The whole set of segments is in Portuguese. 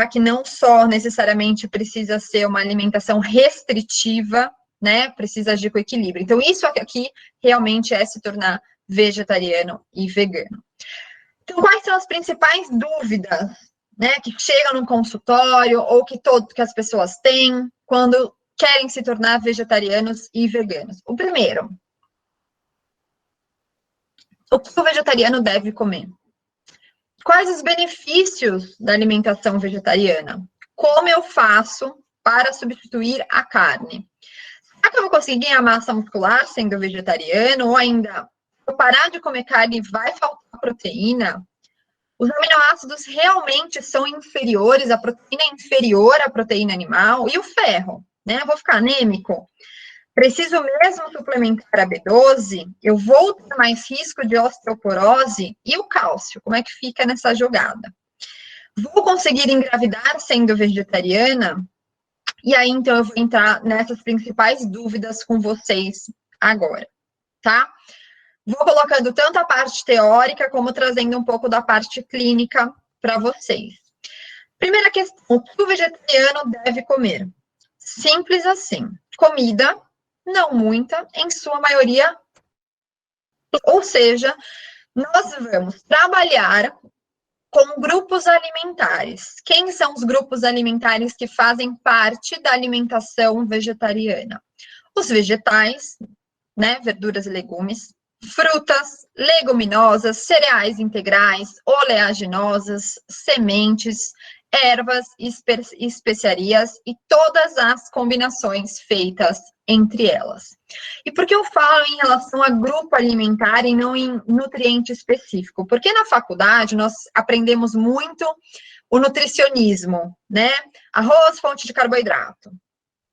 que não só necessariamente precisa ser uma alimentação restritiva, né? Precisa agir com equilíbrio. Então, isso aqui realmente é se tornar vegetariano e vegano. Então, quais são as principais dúvidas, né, que chegam no consultório ou que as pessoas têm quando querem se tornar vegetarianos e veganos? O primeiro, o que o vegetariano deve comer? Quais os benefícios da alimentação vegetariana? Como eu faço para substituir a carne? Será que eu vou conseguir ganhar massa muscular sendo vegetariano? Ou ainda, se eu parar de comer carne, vai faltar proteína? Os aminoácidos realmente são inferiores, a proteína é inferior à proteína animal? E o ferro, né? Eu vou ficar anêmico? Preciso mesmo suplementar a B12? Eu vou ter mais risco de osteoporose? E o cálcio, como é que fica nessa jogada? Vou conseguir engravidar sendo vegetariana? E aí, então, eu vou entrar nessas principais dúvidas com vocês agora, tá? Vou colocando tanto a parte teórica, como trazendo um pouco da parte clínica para vocês. Primeira questão, o que o vegetariano deve comer? Simples assim, comida, não muita, em sua maioria, ou seja, nós vamos trabalhar com grupos alimentares. Quem são os grupos alimentares que fazem parte da alimentação vegetariana? Os vegetais, né, verduras e legumes, frutas, leguminosas, cereais integrais, oleaginosas, sementes, ervas, especiarias e todas as combinações feitas entre elas. E por que eu falo em relação a grupo alimentar e não em nutriente específico? Porque na faculdade nós aprendemos muito o nutricionismo, né? Arroz, fonte de carboidrato,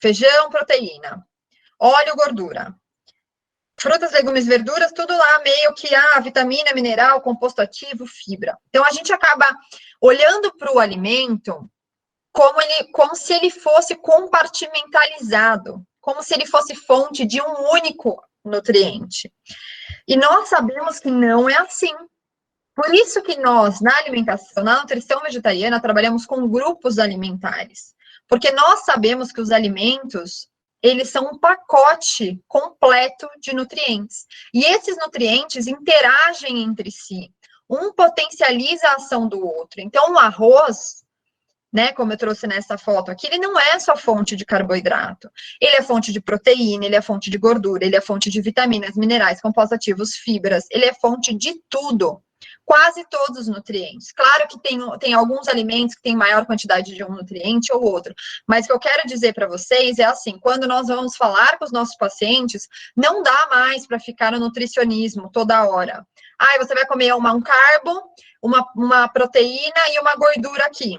feijão, proteína, óleo, gordura. Frutas, legumes, verduras, tudo lá meio que vitamina, mineral, composto ativo, fibra. Então, a gente acaba olhando para o alimento como se ele fosse compartimentalizado, como se ele fosse fonte de um único nutriente. E nós sabemos que não é assim. Por isso que nós, na alimentação, na nutrição vegetariana, trabalhamos com grupos alimentares. Porque nós sabemos que os alimentos, eles são um pacote completo de nutrientes. E esses nutrientes interagem entre si. Um potencializa a ação do outro. Então, o arroz, né, como eu trouxe nessa foto aqui, ele não é só fonte de carboidrato. Ele é fonte de proteína, ele é fonte de gordura, ele é fonte de vitaminas, minerais, compostos ativos, fibras. Ele é fonte de tudo. Quase todos os nutrientes. Claro que tem alguns alimentos que têm maior quantidade de um nutriente ou outro, mas o que eu quero dizer para vocês é assim, quando nós vamos falar com os nossos pacientes, não dá mais para ficar no nutricionismo toda hora. Você vai comer um carbo, uma proteína e uma gordura aqui.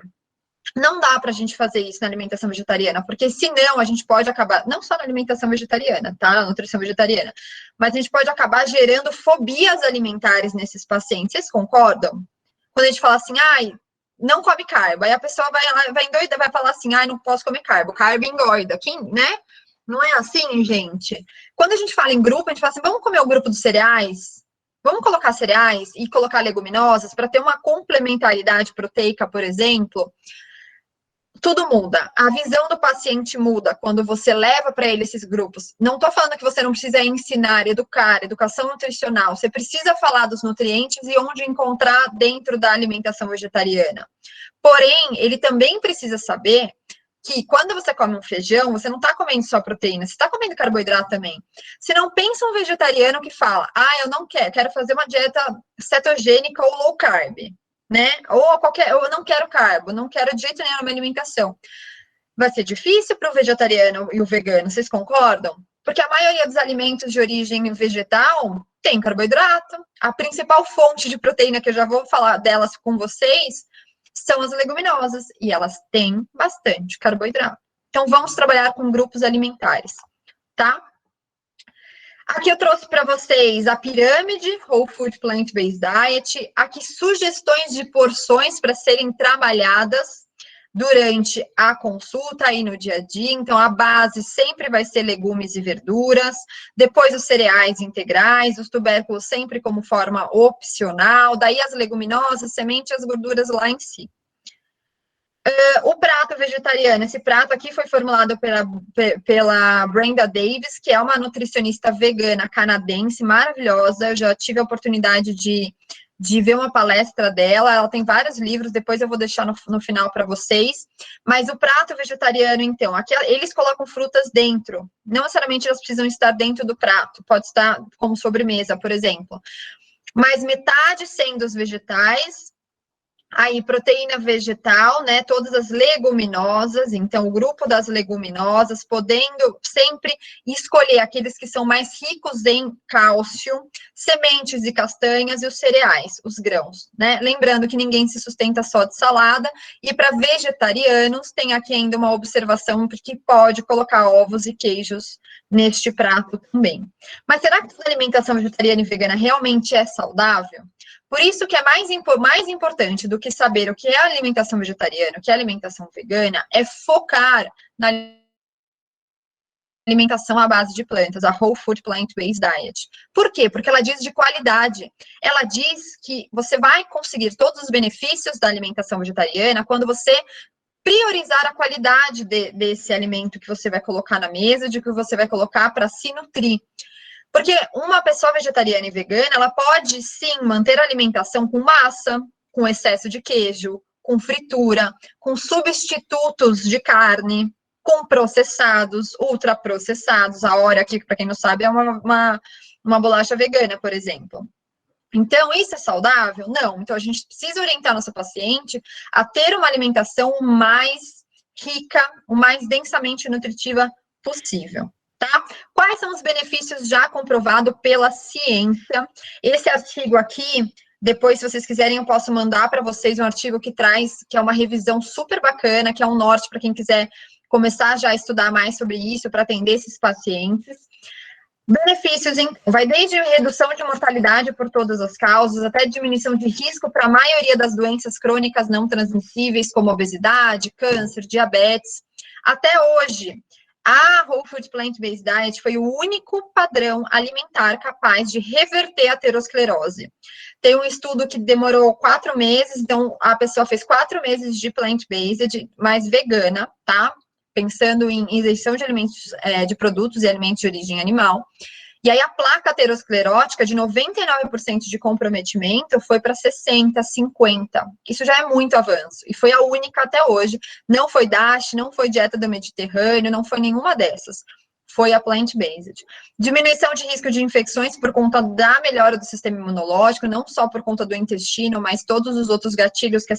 Não dá para a gente fazer isso na alimentação vegetariana, porque senão a gente pode acabar, não só na alimentação vegetariana, tá? Na nutrição vegetariana, mas a gente pode acabar gerando fobias alimentares nesses pacientes. Vocês concordam? Quando a gente fala assim, não come carbo, aí a pessoa vai endoida, vai falar assim, não posso comer carbo engorda, né? Não é assim, gente? Quando a gente fala em grupo, a gente fala assim, vamos comer o grupo dos cereais? Vamos colocar cereais e colocar leguminosas para ter uma complementaridade proteica, por exemplo? Tudo muda. A visão do paciente muda quando você leva para ele esses grupos. Não estou falando que você não precisa ensinar, educação nutricional. Você precisa falar dos nutrientes e onde encontrar dentro da alimentação vegetariana. Porém, ele também precisa saber que quando você come um feijão, você não está comendo só proteína, você está comendo carboidrato também. Se não pensa um vegetariano que fala, eu não quero fazer uma dieta cetogênica ou low carb, né? Eu não quero carbo, não quero de jeito nenhum na minha alimentação. Vai ser difícil para o vegetariano e o vegano, vocês concordam? Porque a maioria dos alimentos de origem vegetal tem carboidrato. A principal fonte de proteína, que eu já vou falar delas com vocês, são as leguminosas, e elas têm bastante carboidrato. Então, vamos trabalhar com grupos alimentares, tá? Aqui eu trouxe para vocês a pirâmide, Whole Food Plant-Based Diet, aqui sugestões de porções para serem trabalhadas durante a consulta e no dia a dia. Então, a base sempre vai ser legumes e verduras, depois os cereais integrais, os tubérculos sempre como forma opcional, daí as leguminosas, sementes e as gorduras lá em si. O prato vegetariano, esse prato aqui foi formulado pela Brenda Davis, que é uma nutricionista vegana canadense maravilhosa. Eu já tive a oportunidade de ver uma palestra dela. Ela tem vários livros, depois eu vou deixar no final para vocês. Mas o prato vegetariano, então, aqui eles colocam frutas dentro. Não necessariamente elas precisam estar dentro do prato, pode estar como sobremesa, por exemplo. Mas metade sendo os vegetais. Aí, proteína vegetal, né? Todas as leguminosas, então, o grupo das leguminosas, podendo sempre escolher aqueles que são mais ricos em cálcio, sementes e castanhas e os cereais, os grãos, né? Lembrando que ninguém se sustenta só de salada, e para vegetarianos, tem aqui ainda uma observação, porque pode colocar ovos e queijos neste prato também. Mas será que a alimentação vegetariana e vegana realmente é saudável? Por isso que é mais importante do que saber o que é alimentação vegetariana, o que é alimentação vegana, é focar na alimentação à base de plantas, a Whole Food Plant-Based Diet. Por quê? Porque ela diz de qualidade. Ela diz que você vai conseguir todos os benefícios da alimentação vegetariana quando você priorizar a qualidade desse alimento que você vai colocar na mesa, de que você vai colocar para se nutrir. Porque uma pessoa vegetariana e vegana, ela pode sim manter a alimentação com massa, com excesso de queijo, com fritura, com substitutos de carne, com processados, ultraprocessados. A Oreo aqui, para quem não sabe, é uma bolacha vegana, por exemplo. Então, isso é saudável? Não. Então, a gente precisa orientar nosso paciente a ter uma alimentação o mais rica, o mais densamente nutritiva possível. Tá? Quais são os benefícios já comprovados pela ciência? Esse artigo aqui, depois, se vocês quiserem, eu posso mandar para vocês um artigo que traz, que é uma revisão super bacana, que é um norte para quem quiser começar já a estudar mais sobre isso, para atender esses pacientes. Benefícios, então, vai desde redução de mortalidade por todas as causas, até diminuição de risco para a maioria das doenças crônicas não transmissíveis, como obesidade, câncer, diabetes. Até hoje, a Whole Food Plant-Based Diet foi o único padrão alimentar capaz de reverter a aterosclerose. Tem um estudo que demorou 4 meses, então a pessoa fez 4 meses de plant-based, mas vegana, tá? Pensando em isenção de alimentos, de produtos e alimentos de origem animal. E aí a placa aterosclerótica de 99% de comprometimento foi para 60%, 50%. Isso já é muito avanço. E foi a única até hoje. Não foi DASH, não foi dieta do Mediterrâneo, não foi nenhuma dessas. Foi a plant-based. Diminuição de risco de infecções por conta da melhora do sistema imunológico, não só por conta do intestino, mas todos os outros gatilhos que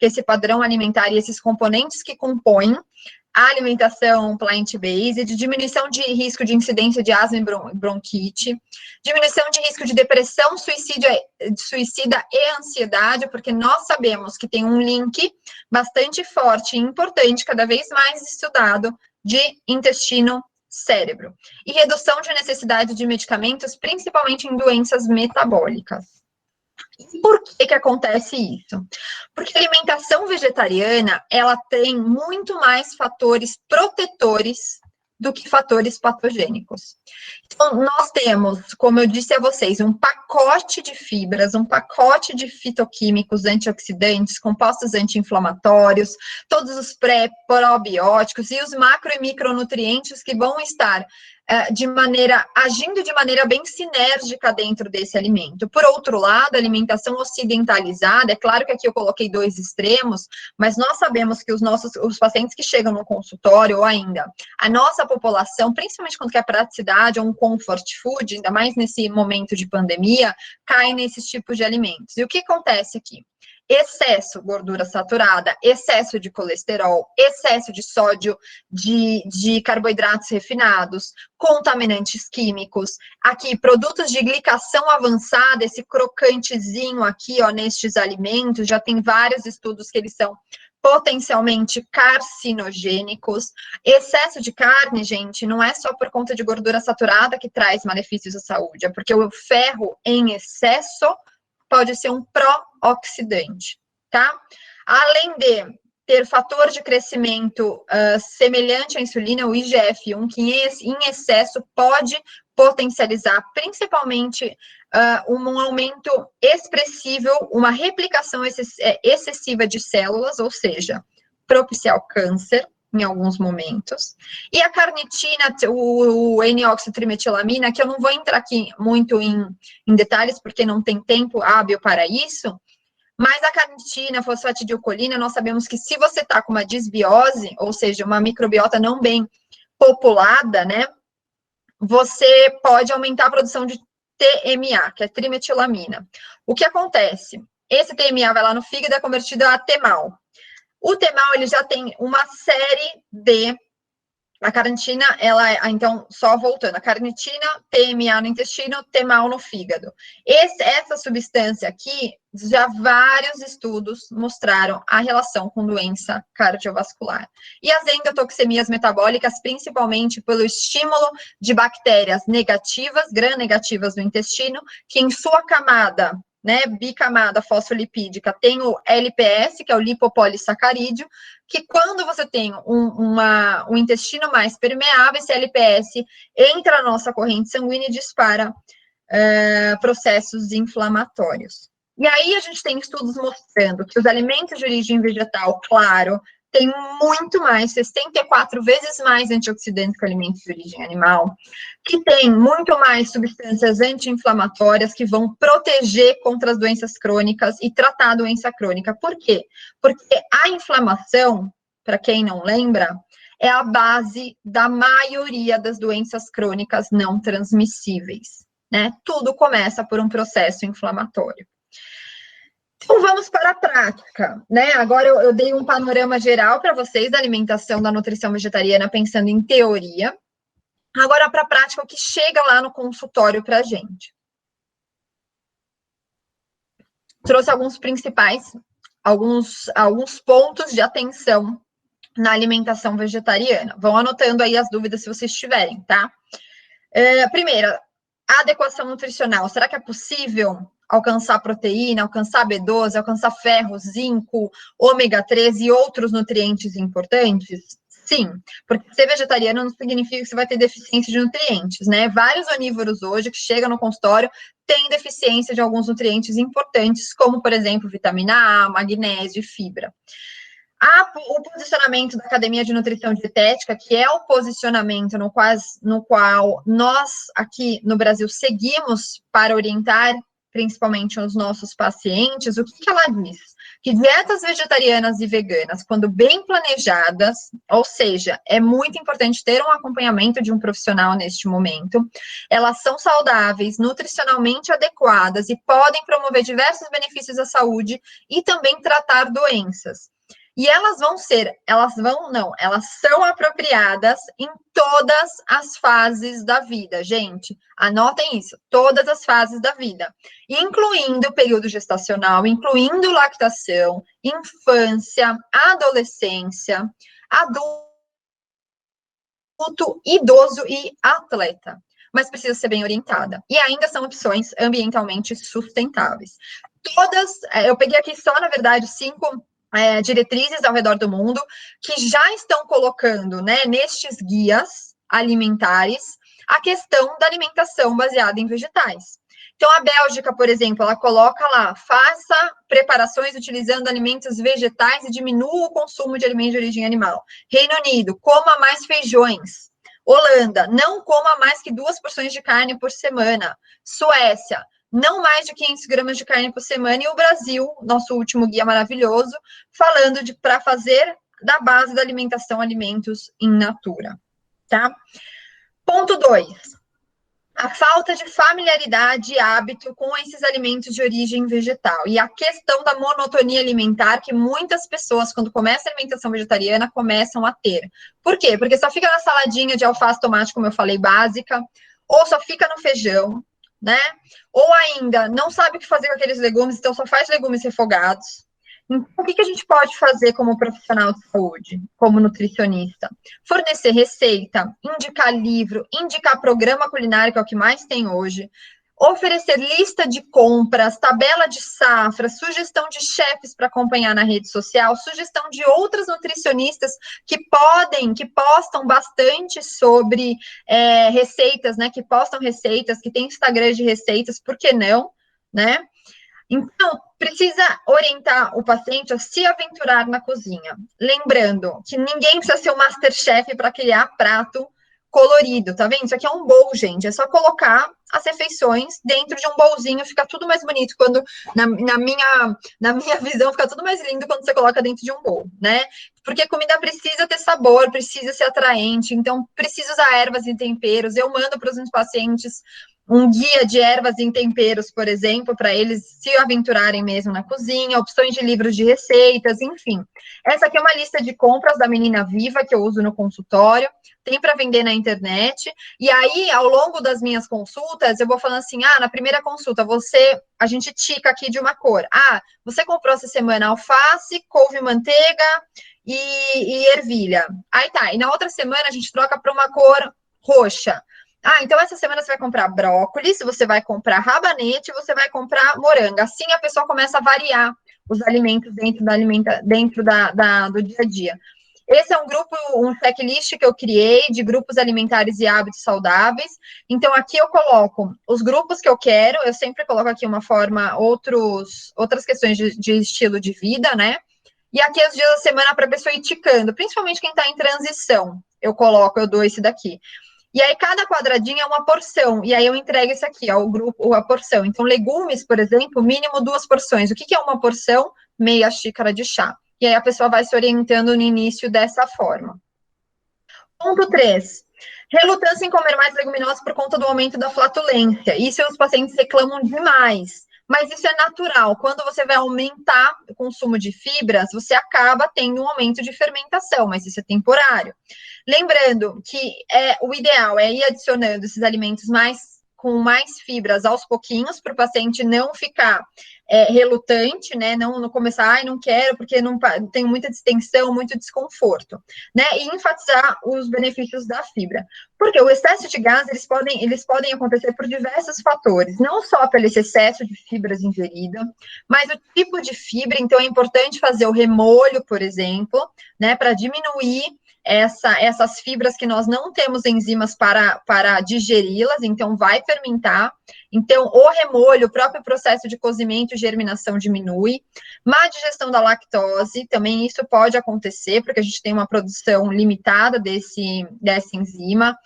esse padrão alimentar e esses componentes que compõem a alimentação plant-based, diminuição de risco de incidência de asma e bronquite, diminuição de risco de depressão, suicida e ansiedade, porque nós sabemos que tem um link bastante forte e importante, cada vez mais estudado, de intestino-cérebro. E redução de necessidade de medicamentos, principalmente em doenças metabólicas. E por que acontece isso? Porque a alimentação vegetariana, ela tem muito mais fatores protetores do que fatores patogênicos. Então, nós temos, como eu disse a vocês, um pacote de fibras, um pacote de fitoquímicos antioxidantes, compostos anti-inflamatórios, todos os pré-probióticos e os macro e micronutrientes que vão estar agindo de maneira bem sinérgica dentro desse alimento. Por outro lado, a alimentação ocidentalizada, é claro que aqui eu coloquei 2 extremos, mas nós sabemos que os pacientes que chegam no consultório, ou ainda a nossa população, principalmente quando quer praticidade ou um comfort food, ainda mais nesse momento de pandemia, cai nesses tipos de alimentos. E o que acontece aqui? Excesso de gordura saturada, excesso de colesterol, excesso de sódio, de carboidratos refinados, contaminantes químicos, aqui produtos de glicação avançada, esse crocantezinho aqui, ó, nestes alimentos, já tem vários estudos que eles são potencialmente carcinogênicos. Excesso de carne, gente, não é só por conta de gordura saturada que traz malefícios à saúde, é porque o ferro em excesso pode ser um pró-oxidante, tá? Além de ter fator de crescimento semelhante à insulina, o IGF-1, que em excesso pode potencializar, principalmente, um aumento expressivo, uma replicação excessiva de células, ou seja, propiciar o câncer, em alguns momentos. E a carnitina, o N-oxitrimetilamina, que eu não vou entrar aqui muito em detalhes, porque não tem tempo hábil para isso, mas a carnitina, a fosfatidilcolina, nós sabemos que se você está com uma disbiose, ou seja, uma microbiota não bem populada, né, você pode aumentar a produção de TMA, que é trimetilamina. O que acontece? Esse TMA vai lá no fígado e é convertido a TMAL. O TMAL, ele já tem uma série de... A carnitina, ela, então, só voltando, a carnitina, TMA no intestino, TMAL no fígado. Essa substância aqui, já vários estudos mostraram a relação com doença cardiovascular. E as endotoxemias metabólicas, principalmente pelo estímulo de bactérias negativas, gram-negativas do intestino, que em sua camada, né, bicamada fosfolipídica, tem o LPS, que é o lipopolissacarídeo, que quando você tem um intestino mais permeável, esse LPS entra na nossa corrente sanguínea e dispara processos inflamatórios. E aí a gente tem estudos mostrando que os alimentos de origem vegetal, claro, tem muito mais, 64 vezes mais antioxidantes que alimentos de origem animal, que tem muito mais substâncias anti-inflamatórias que vão proteger contra as doenças crônicas e tratar a doença crônica. Por quê? Porque a inflamação, para quem não lembra, é a base da maioria das doenças crônicas não transmissíveis, né? Tudo começa por um processo inflamatório. Então, vamos para a prática, né? Agora eu dei um panorama geral para vocês da alimentação, da nutrição vegetariana, pensando em teoria. Agora, para a prática, o que chega lá no consultório para a gente. Trouxe alguns principais, alguns pontos de atenção na alimentação vegetariana. Vão anotando aí as dúvidas se vocês tiverem, tá? Primeira, adequação nutricional. Será que é possível alcançar proteína, alcançar B12, alcançar ferro, zinco, ômega 3 e outros nutrientes importantes? Sim, porque ser vegetariano não significa que você vai ter deficiência de nutrientes, né? Vários onívoros hoje que chegam no consultório têm deficiência de alguns nutrientes importantes, como, por exemplo, vitamina A, magnésio e fibra. O posicionamento da Academia de Nutrição Dietética, que é o posicionamento no qual nós aqui no Brasil seguimos para orientar principalmente os nossos pacientes, o que ela diz? Que dietas vegetarianas e veganas, quando bem planejadas, ou seja, é muito importante ter um acompanhamento de um profissional neste momento, elas são saudáveis, nutricionalmente adequadas e podem promover diversos benefícios à saúde e também tratar doenças. E elas são apropriadas em todas as fases da vida, gente. Anotem isso, todas as fases da vida, incluindo o período gestacional, incluindo lactação, infância, adolescência, adulto, idoso e atleta. Mas precisa ser bem orientada. E ainda são opções ambientalmente sustentáveis. Eu peguei aqui só, na verdade, 5 diretrizes ao redor do mundo que já estão colocando, né, nestes guias alimentares a questão da alimentação baseada em vegetais. Então, a Bélgica, por exemplo, ela coloca lá, faça preparações utilizando alimentos vegetais e diminua o consumo de alimentos de origem animal. Reino Unido, coma mais feijões. Holanda, não coma mais que 2 porções de carne por semana. Suécia, não mais de 500 gramas de carne por semana, e o Brasil, nosso último guia maravilhoso, falando para fazer da base da alimentação alimentos in natura, tá? Ponto 2. A falta de familiaridade e hábito com esses alimentos de origem vegetal e a questão da monotonia alimentar que muitas pessoas, quando começam a alimentação vegetariana, começam a ter. Por quê? Porque só fica na saladinha de alface, tomate, como eu falei, básica, ou só fica no feijão, né? Ou ainda, não sabe o que fazer com aqueles legumes, então só faz legumes refogados. Então, o que a gente pode fazer como profissional de saúde, como nutricionista? Fornecer receita, indicar livro, indicar programa culinário, que é o que mais tem hoje, oferecer lista de compras, tabela de safra, sugestão de chefes para acompanhar na rede social, sugestão de outras nutricionistas que postam bastante sobre receitas, né? Que postam receitas, que tem Instagram de receitas, por que não, né? Então, precisa orientar o paciente a se aventurar na cozinha. Lembrando que ninguém precisa ser o MasterChef para criar prato colorido, tá vendo? Isso aqui é um bowl, gente. É só colocar as refeições dentro de um bowlzinho, fica tudo mais bonito quando, na minha visão, fica tudo mais lindo quando você coloca dentro de um bowl, né? Porque comida precisa ter sabor, precisa ser atraente, então precisa usar ervas e temperos. Eu mando para os meus pacientes um guia de ervas e temperos, por exemplo, para eles se aventurarem mesmo na cozinha, opções de livros de receitas, enfim. Essa aqui é uma lista de compras da Menina Viva que eu uso no consultório, tem para vender na internet, e aí, ao longo das minhas consultas, eu vou falando assim, na primeira consulta, a gente tica aqui de uma cor. Você comprou essa semana alface, couve manteiga e ervilha. Aí tá, e na outra semana a gente troca para uma cor roxa. Então essa semana você vai comprar brócolis, você vai comprar rabanete, você vai comprar moranga. Assim a pessoa começa a variar os alimentos dentro do dia a dia. Esse é um checklist que eu criei de grupos alimentares e hábitos saudáveis. Então, aqui eu coloco os grupos que eu quero, eu sempre coloco aqui uma forma, outras questões de estilo de vida, né? E aqui os dias da semana para a pessoa ir ticando, principalmente quem está em transição. Eu dou esse daqui. E aí, cada quadradinho é uma porção. E aí, eu entrego isso aqui, o grupo, a porção. Então, legumes, por exemplo, mínimo 2 porções. O que é uma porção? Meia xícara de chá. E aí, a pessoa vai se orientando no início dessa forma. Ponto 3. Relutância em comer mais leguminosas por conta do aumento da flatulência. Isso os pacientes reclamam demais. Mas isso é natural. Quando você vai aumentar o consumo de fibras, você acaba tendo um aumento de fermentação, mas isso é temporário. Lembrando que o ideal é ir adicionando esses alimentos com mais fibras aos pouquinhos, para o paciente não ficar relutante, né? Não começar, não quero, porque não tenho muita distensão, muito desconforto, né? E enfatizar os benefícios da fibra. Porque o excesso de gás, eles podem acontecer por diversos fatores, não só pelo esse excesso de fibras ingerida, mas o tipo de fibra. Então, é importante fazer o remolho, por exemplo, né? Para diminuir essas fibras que nós não temos enzimas para digeri-las, então vai fermentar. Então, o remolho, o próprio processo de cozimento e germinação diminui. Má digestão da lactose, também isso pode acontecer, porque a gente tem uma produção limitada dessa enzima.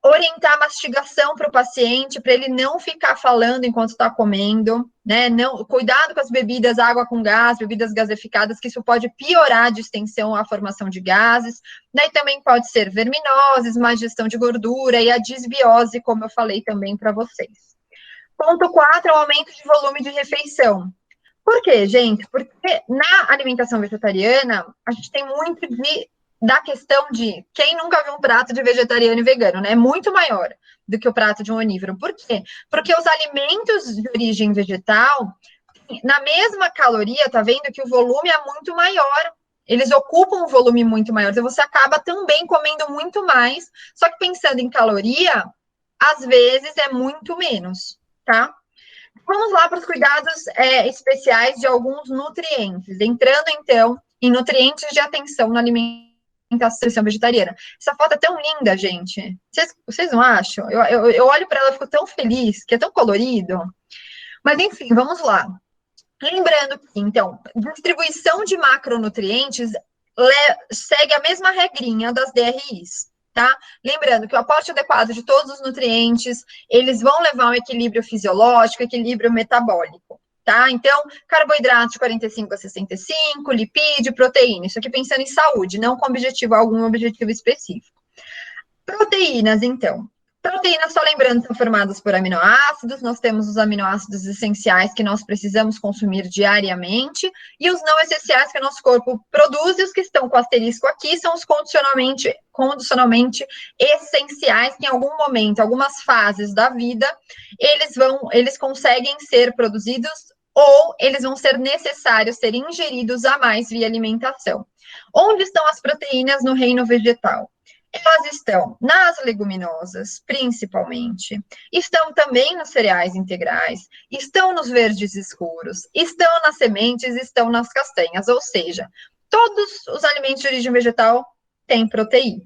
Orientar a mastigação para o paciente, para ele não ficar falando enquanto está comendo, né? Cuidado com as bebidas, água com gás, bebidas gaseificadas, que isso pode piorar a distensão, a formação de gases, né? E também pode ser verminoses, má digestão de gordura e a disbiose, como eu falei também para vocês. Ponto 4 é o aumento de volume de refeição. Por quê, gente? Porque na alimentação vegetariana, a gente tem muito da questão de quem nunca viu um prato de vegetariano e vegano, né? É muito maior do que o prato de um onívoro. Por quê? Porque os alimentos de origem vegetal, na mesma caloria, tá vendo que o volume é muito maior. Eles ocupam um volume muito maior. Então, você acaba também comendo muito mais. Só que pensando em caloria, às vezes é muito menos, tá? Vamos lá para os cuidados especiais de alguns nutrientes. Entrando, então, em nutrientes de atenção na alimentação vegetariana. Essa foto é tão linda, gente. Vocês não acham? Eu olho para ela e fico tão feliz, que é tão colorido. Mas, enfim, vamos lá. Lembrando que, então, distribuição de macronutrientes segue a mesma regrinha das DRIs, tá? Lembrando que o aporte adequado de todos os nutrientes, eles vão levar um equilíbrio fisiológico, equilíbrio metabólico, tá? Então, carboidrato de 45 a 65, lipídio, proteína. Isso aqui pensando em saúde, não com algum objetivo específico. Proteínas, então. Proteínas, só lembrando, são formadas por aminoácidos. Nós temos os aminoácidos essenciais que nós precisamos consumir diariamente e os não essenciais que o nosso corpo produz, e os que estão com asterisco aqui são os condicionalmente essenciais, que em algum momento, algumas fases da vida, eles conseguem ser produzidos ou eles vão ser necessários ser ingeridos a mais via alimentação. Onde estão as proteínas no reino vegetal? Elas estão nas leguminosas, principalmente, estão também nos cereais integrais, estão nos verdes escuros, estão nas sementes, estão nas castanhas, ou seja, todos os alimentos de origem vegetal têm proteína.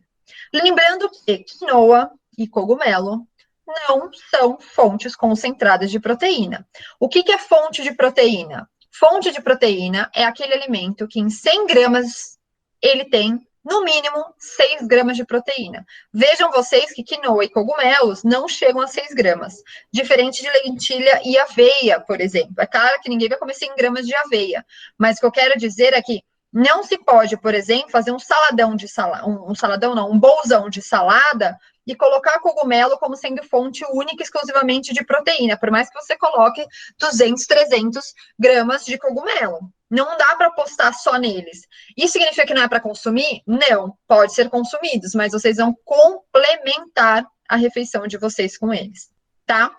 Lembrando que quinoa e cogumelo não são fontes concentradas de proteína. O que é fonte de proteína? Fonte de proteína é aquele alimento que em 100 gramas ele tem, no mínimo, 6 gramas de proteína. Vejam vocês que quinoa e cogumelos não chegam a 6 gramas. Diferente de lentilha e aveia, por exemplo. É claro que ninguém vai comer 100 gramas de aveia. Mas o que eu quero dizer é que não se pode, por exemplo, fazer um saladão de salada, um bolzão de salada e colocar cogumelo como sendo fonte única e exclusivamente de proteína, por mais que você coloque 200, 300 gramas de cogumelo. Não dá para apostar só neles. Isso significa que não é para consumir? Não, pode ser consumidos, mas vocês vão complementar a refeição de vocês com eles, tá?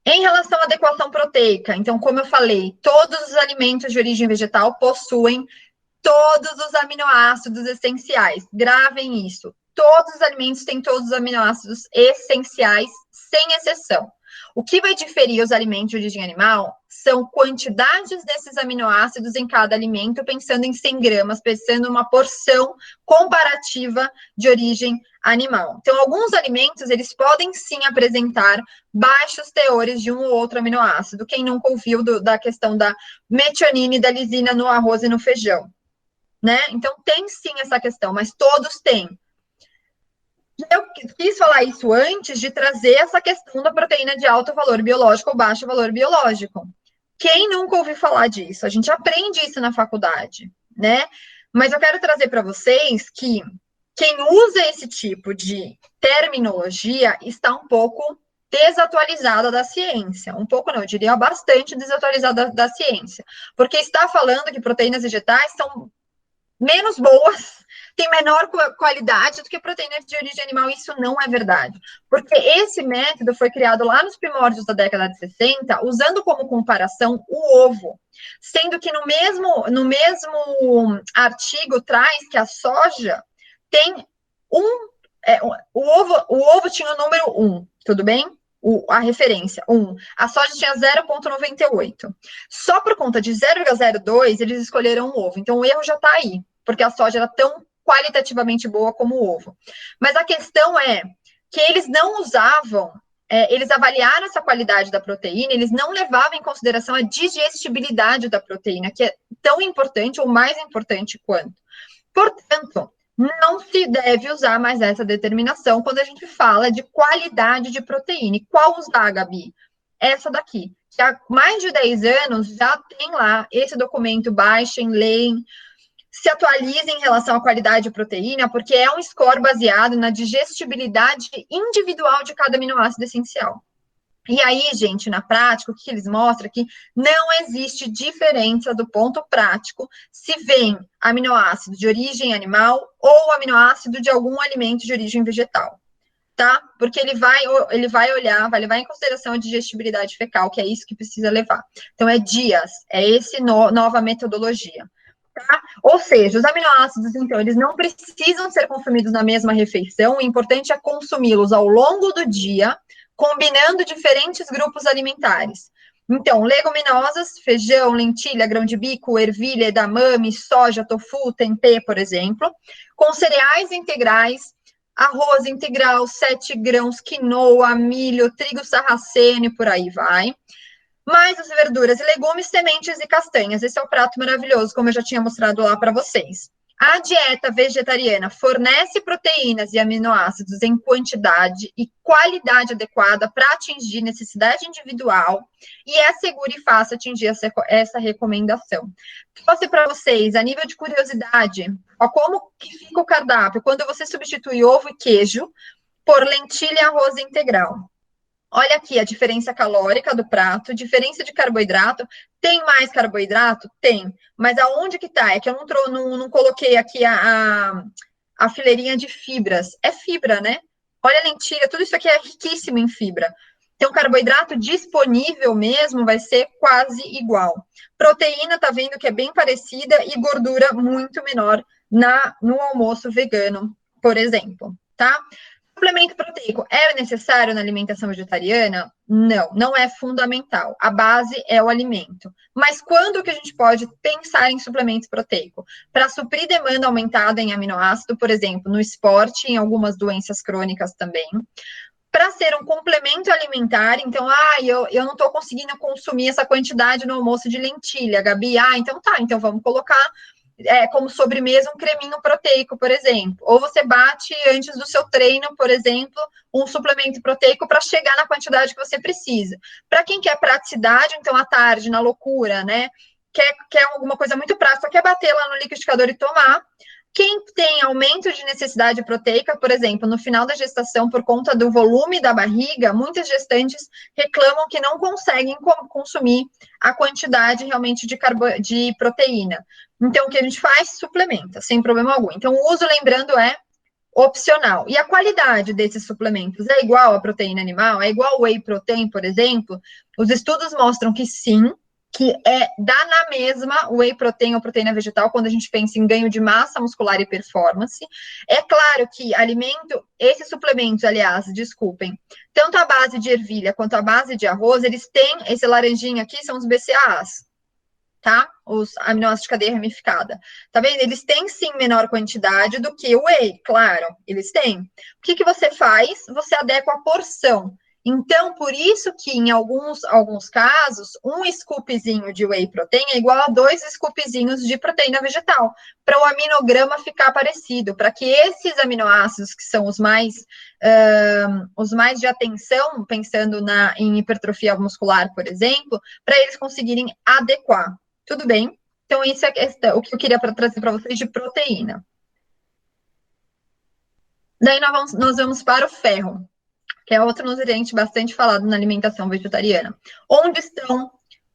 Em relação à adequação proteica, então, como eu falei, todos os alimentos de origem vegetal possuem todos os aminoácidos essenciais. Gravem isso. Todos os alimentos têm todos os aminoácidos essenciais, sem exceção. O que vai diferir os alimentos de origem animal são quantidades desses aminoácidos em cada alimento, pensando em 100 gramas, pensando em uma porção comparativa de origem animal. Então, alguns alimentos, eles podem sim apresentar baixos teores de um ou outro aminoácido. Quem nunca ouviu da questão da metionina e da lisina no arroz e no feijão, né? Então, tem sim essa questão, mas todos têm. Eu quis falar isso antes de trazer essa questão da proteína de alto valor biológico ou baixo valor biológico. Quem nunca ouviu falar disso? A gente aprende isso na faculdade, né? Mas eu quero trazer para vocês que quem usa esse tipo de terminologia está um pouco desatualizada da ciência. Um pouco não, eu diria bastante desatualizada da ciência. Porque está falando que proteínas vegetais são menos boas, tem menor qualidade do que proteínas de origem animal. Isso não é verdade. Porque esse método foi criado lá nos primórdios da década de 60, usando como comparação o ovo. Sendo que no mesmo artigo traz que a soja tem o ovo tinha o número 1, tudo bem? A referência, 1. A soja tinha 0,98. Só por conta de 0,02, eles escolheram o ovo. Então, o erro já está aí, porque a soja era tão qualitativamente boa como o ovo. Mas a questão é que eles não usavam, eles avaliaram essa qualidade da proteína, eles não levavam em consideração a digestibilidade da proteína, que é tão importante ou mais importante quanto. Portanto, não se deve usar mais essa determinação quando a gente fala de qualidade de proteína. E qual usar, Gabi? Essa daqui. Que há mais de 10 anos já tem lá esse documento, baixem, leem, se atualizem em relação à qualidade de proteína, porque é um score baseado na digestibilidade individual de cada aminoácido essencial. E aí, gente, na prática, o que eles mostram é que não existe diferença do ponto prático se vem aminoácido de origem animal ou aminoácido de algum alimento de origem vegetal, tá? Porque ele vai olhar, vai levar em consideração a digestibilidade fecal, que é isso que precisa levar. Então, é dias, é esse nova metodologia. Tá? Ou seja, os aminoácidos, então, eles não precisam ser consumidos na mesma refeição, o importante é consumi-los ao longo do dia, combinando diferentes grupos alimentares. Então, leguminosas, feijão, lentilha, grão de bico, ervilha, edamame, soja, tofu, tempê, por exemplo, com cereais integrais, arroz integral, 7 grãos, quinoa, milho, trigo sarraceno e por aí vai. Mais as verduras e legumes, sementes e castanhas. Esse é o prato maravilhoso, como eu já tinha mostrado lá para vocês. A dieta vegetariana fornece proteínas e aminoácidos em quantidade e qualidade adequada para atingir necessidade individual e é segura e fácil atingir essa recomendação. Trouxe para vocês, a nível de curiosidade, ó, como que fica o cardápio quando você substitui ovo e queijo por lentilha e arroz integral. Olha aqui a diferença calórica do prato, diferença de carboidrato. Tem mais carboidrato? Tem. Mas aonde que tá? É que eu não coloquei aqui a fileirinha de fibras. É fibra, né? Olha a lentilha, tudo isso aqui é riquíssimo em fibra. Então, carboidrato disponível mesmo vai ser quase igual. Proteína, tá vendo que é bem parecida e gordura muito menor no almoço vegano, por exemplo, tá? Suplemento proteico é necessário na alimentação vegetariana? Não, não é fundamental. A base é o alimento. Mas quando que a gente pode pensar em suplemento proteico? Para suprir demanda aumentada em aminoácido, por exemplo, no esporte, em algumas doenças crônicas também. para ser um complemento alimentar, então, eu não estou conseguindo consumir essa quantidade no almoço de lentilha, Gabi, então tá, então vamos colocar como sobremesa um creminho proteico, por exemplo, ou você bate antes do seu treino, por exemplo, um suplemento proteico para chegar na quantidade que você precisa. Para quem quer praticidade, então à tarde, na loucura, né, quer alguma coisa muito prática, quer bater lá no liquidificador e tomar. Quem tem aumento de necessidade proteica, por exemplo, no final da gestação, por conta do volume da barriga, muitas gestantes reclamam que não conseguem consumir a quantidade realmente de proteína. Então, o que a gente faz? Suplementa, sem problema algum. Então, o uso, lembrando, é opcional. E a qualidade desses suplementos é igual à proteína animal? É igual ao whey protein, por exemplo? Os estudos mostram que sim, que dá na mesma o whey protein ou proteína vegetal quando a gente pensa em ganho de massa muscular e performance. É claro que esses suplementos, aliás, desculpem, tanto a base de ervilha quanto a base de arroz, eles têm, esse laranjinha aqui são os BCAAs, tá? Os aminoácidos de cadeia ramificada. Tá vendo? Eles têm, sim, menor quantidade do que o whey, claro, eles têm. O que você faz? Você adequa a porção. Então, por isso que em alguns casos, um scoopzinho de whey protein é igual a 2 scoopzinhos de proteína vegetal, para o aminograma ficar parecido, para que esses aminoácidos, que são os mais de atenção, pensando em hipertrofia muscular, por exemplo, para eles conseguirem adequar. Tudo bem? Então, isso é o que eu queria trazer para vocês de proteína. Daí nós vamos para o ferro, que é outro nutriente bastante falado na alimentação vegetariana.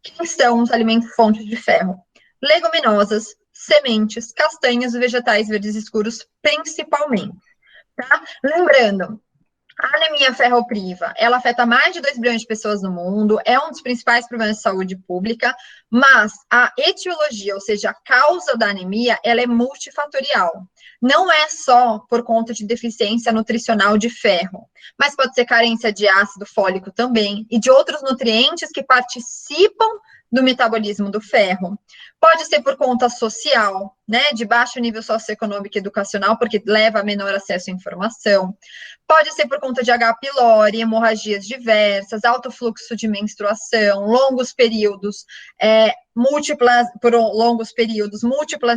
Quem são os alimentos fontes de ferro? Leguminosas, sementes, castanhas e vegetais verdes escuros, principalmente. Tá? Lembrando, a anemia ferropriva, ela afeta mais de 2 bilhões de pessoas no mundo, é um dos principais problemas de saúde pública, mas a etiologia, ou seja, a causa da anemia, ela é multifatorial. Não é só por conta de deficiência nutricional de ferro, mas pode ser carência de ácido fólico também e de outros nutrientes que participam do metabolismo do ferro. Pode ser por conta social, né, de baixo nível socioeconômico e educacional, porque leva a menor acesso à informação. Pode ser por conta de H. pylori, hemorragias diversas, alto fluxo de menstruação, longos períodos, múltiplas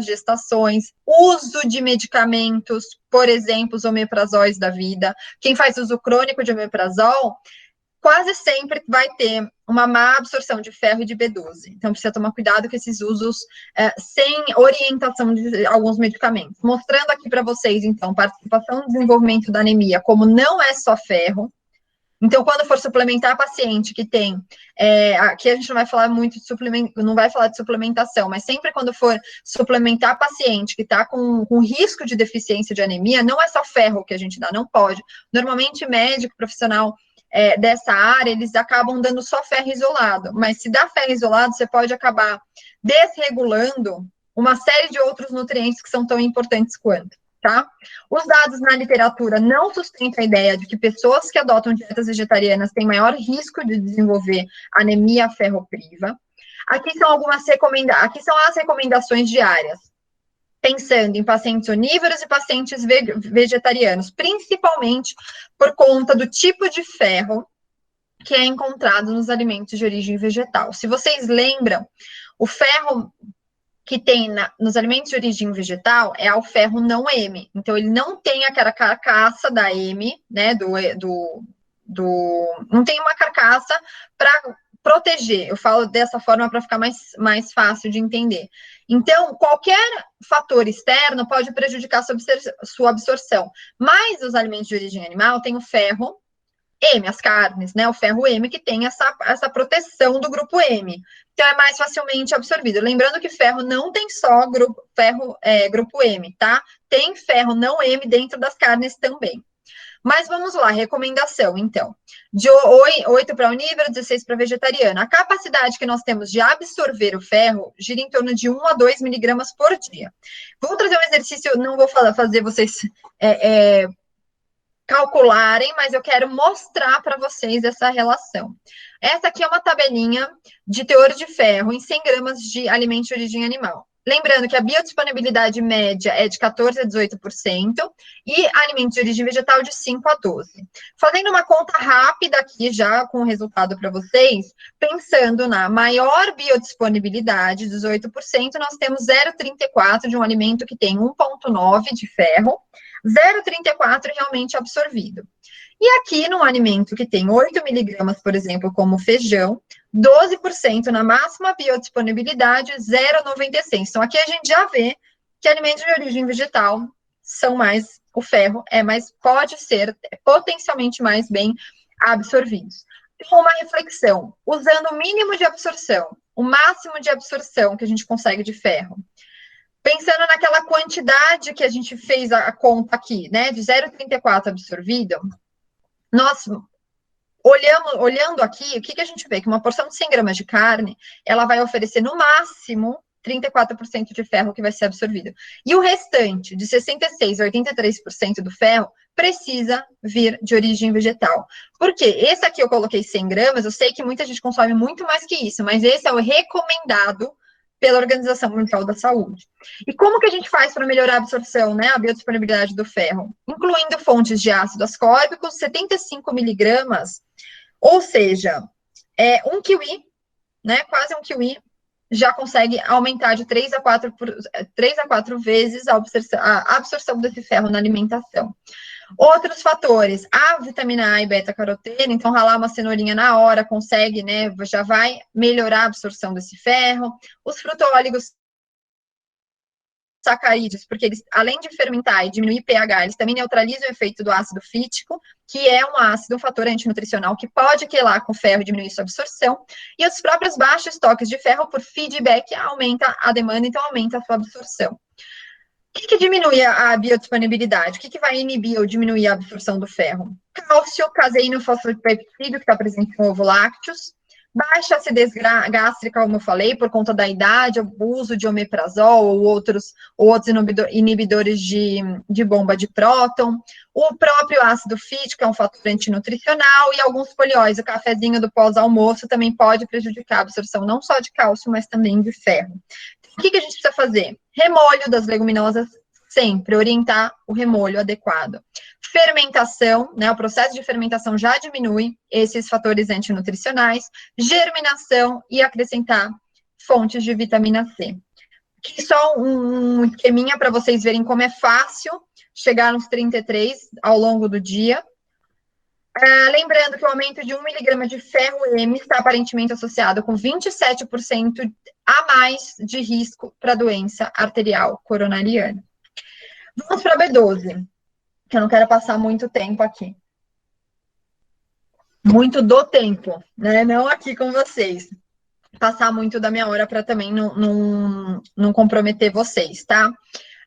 gestações, uso de medicamentos, por exemplo, os omeprazóis da vida. Quem faz uso crônico de omeprazol quase sempre vai ter uma má absorção de ferro e de B12. Então, precisa tomar cuidado com esses usos sem orientação de alguns medicamentos. Mostrando aqui para vocês, então, participação no desenvolvimento da anemia, como não é só ferro. Então, quando for suplementar paciente que tem, aqui a gente não vai falar muito de suplemento, não vai falar de suplementação, mas sempre quando for suplementar paciente que está com risco de deficiência de anemia, não é só ferro que a gente dá, não pode. Normalmente, médico, profissional dessa área, eles acabam dando só ferro isolado, mas se dá ferro isolado, você pode acabar desregulando uma série de outros nutrientes que são tão importantes quanto, tá? Os dados na literatura não sustentam a ideia de que pessoas que adotam dietas vegetarianas têm maior risco de desenvolver anemia ferropriva. Aqui são as recomendações diárias, pensando em pacientes onívoros e pacientes vegetarianos, principalmente por conta do tipo de ferro que é encontrado nos alimentos de origem vegetal. Se vocês lembram, o ferro que tem nos alimentos de origem vegetal é o ferro não M. Então, ele não tem aquela carcaça da M, né, não tem uma carcaça para proteger. Eu falo dessa forma para ficar mais fácil de entender. Então, qualquer fator externo pode prejudicar sua absorção. Mas os alimentos de origem animal têm o ferro M, as carnes, né? O ferro M que tem essa proteção do grupo M. Então, é mais facilmente absorvido. Lembrando que ferro não tem só grupo M, tá? Tem ferro não M dentro das carnes também. Mas vamos lá, recomendação, então. De 8 para onívoro, 16 para vegetariano. A capacidade que nós temos de absorver o ferro gira em torno de 1 a 2 miligramas por dia. Vou trazer um exercício, não vou fazer vocês calcularem, mas eu quero mostrar para vocês essa relação. Essa aqui é uma tabelinha de teor de ferro em 100 gramas de alimento de origem animal. Lembrando que a biodisponibilidade média é de 14% a 18% e alimentos de origem vegetal de 5% a 12%. Fazendo uma conta rápida aqui, já com o resultado para vocês, pensando na maior biodisponibilidade, 18%, nós temos 0,34 de um alimento que tem 1,9 de ferro, 0,34 realmente absorvido. E aqui, num alimento que tem 8 miligramas, por exemplo, como feijão, 12% na máxima biodisponibilidade, 0,96. Então, aqui a gente já vê que alimentos de origem vegetal são mais, o ferro é mais, pode ser potencialmente mais bem absorvidos. Uma reflexão, usando o mínimo de absorção, o máximo de absorção que a gente consegue de ferro, pensando naquela quantidade que a gente fez a conta aqui, né, de 0,34 absorvido, nós, olhando aqui, o que a gente vê? Que uma porção de 100 gramas de carne, ela vai oferecer no máximo 34% de ferro que vai ser absorvido. E o restante, de 66% a 83% do ferro, precisa vir de origem vegetal. Por quê? Esse aqui eu coloquei 100 gramas, eu sei que muita gente consome muito mais que isso, mas esse é o recomendado pela Organização Mundial da Saúde. E como que a gente faz para melhorar a absorção, né, a biodisponibilidade do ferro? Incluindo fontes de ácido ascórbico, 75 miligramas, ou seja, um kiwi, né, quase um kiwi, já consegue aumentar de 3 a 4 vezes a absorção desse ferro na alimentação. Outros fatores, a vitamina A e beta-caroteno, então ralar uma cenourinha na hora consegue, né, já vai melhorar a absorção desse ferro. Os frutóligos sacarídeos, porque eles, além de fermentar e diminuir pH, eles também neutralizam o efeito do ácido fítico, que é um ácido, um fator antinutricional que pode quelar com o ferro e diminuir sua absorção, e os próprios baixos estoques de ferro por feedback aumenta a demanda, então aumenta a sua absorção. O que diminui a biodisponibilidade? O que vai inibir ou diminuir a absorção do ferro? Cálcio, caseíno, fosfolipeptídeo, que está presente no ovo lácteos. Baixa acidez gástrica, como eu falei, por conta da idade, o uso de omeprazol ou outros inibidores de bomba de próton. O próprio ácido fítico é um fator antinutricional e alguns polióis. O cafezinho do pós-almoço também pode prejudicar a absorção não só de cálcio, mas também de ferro. O que a gente precisa fazer? Remolho das leguminosas, sempre orientar o remolho adequado. Fermentação, né? O processo de fermentação já diminui esses fatores antinutricionais. Germinação e acrescentar fontes de vitamina C. Aqui só um esqueminha para vocês verem como é fácil chegar nos 33 ao longo do dia. Lembrando que o aumento de 1 miligrama de ferro M está aparentemente associado com 27% a mais de risco para doença arterial coronariana. Vamos para B12, que eu não quero passar muito tempo aqui. Muito do tempo, né? Não aqui com vocês. Passar muito da minha hora para também não comprometer vocês, tá?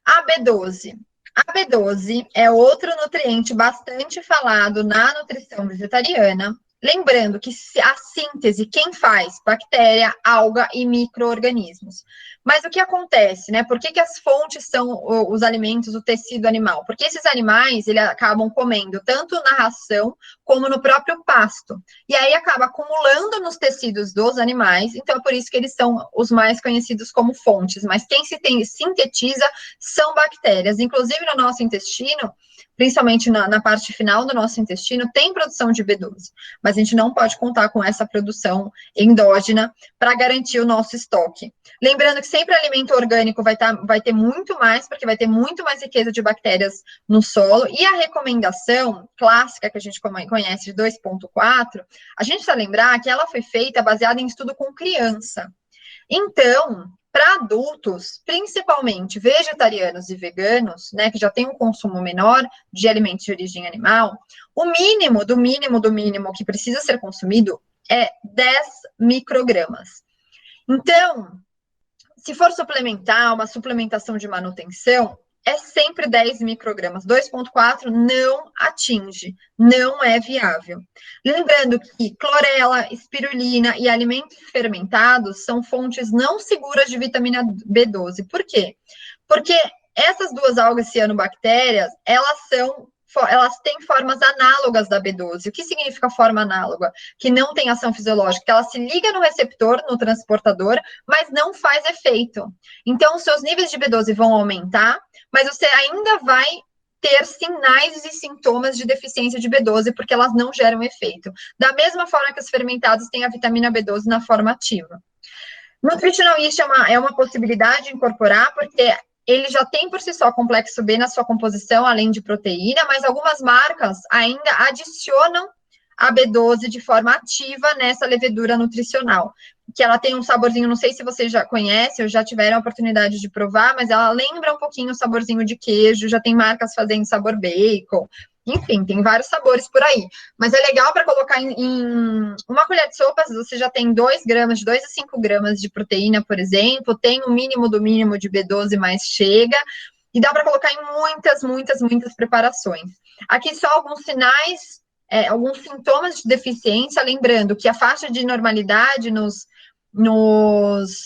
A B12. A B12 é outro nutriente bastante falado na nutrição vegetariana. Lembrando que a síntese, quem faz? Bactéria, alga e micro-organismos. Mas o que acontece, né? Por que as fontes são os alimentos, o tecido animal? Porque esses animais, eles acabam comendo tanto na ração como no próprio pasto. E aí acaba acumulando nos tecidos dos animais, então é por isso que eles são os mais conhecidos como fontes. Mas quem sintetiza são bactérias. Inclusive no nosso intestino, principalmente na parte final do nosso intestino, tem produção de B12. Mas a gente não pode contar com essa produção endógena para garantir o nosso estoque. Lembrando que sempre alimento orgânico vai ter muito mais, porque vai ter muito mais riqueza de bactérias no solo. E a recomendação clássica que a gente conhece de 2,4, a gente precisa lembrar que ela foi feita baseada em estudo com criança. Então, para adultos, principalmente vegetarianos e veganos, né, que já têm um consumo menor de alimentos de origem animal, o mínimo do mínimo do mínimo que precisa ser consumido é 10 microgramas. Então, se for suplementar, uma suplementação de manutenção, é sempre 10 microgramas. 2,4 não atinge, não é viável. Lembrando que clorela, espirulina e alimentos fermentados são fontes não seguras de vitamina B12. Por quê? Porque essas duas algas cianobactérias, elas são elas têm formas análogas da B12. O que significa forma análoga? Que não tem ação fisiológica, que ela se liga no receptor, no transportador, mas não faz efeito. Então, os seus níveis de B12 vão aumentar, mas você ainda vai ter sinais e sintomas de deficiência de B12, porque elas não geram efeito. Da mesma forma que os fermentados têm a vitamina B12 na forma ativa. Nutritional yeast é uma possibilidade de incorporar, porque ele já tem por si só complexo B na sua composição, além de proteína, mas algumas marcas ainda adicionam a B12 de forma ativa nessa levedura nutricional, que ela tem um saborzinho, não sei se vocês já conhecem ou já tiveram a oportunidade de provar, mas ela lembra um pouquinho o saborzinho de queijo, já tem marcas fazendo sabor bacon, enfim, tem vários sabores por aí. Mas é legal para colocar em uma colher de sopa, você já tem 2 gramas, de 2 a 5 gramas de proteína, por exemplo, tem o mínimo do mínimo de B12, mas chega, e dá para colocar em muitas preparações. Aqui só alguns sinais, alguns sintomas de deficiência, lembrando que a faixa de normalidade nos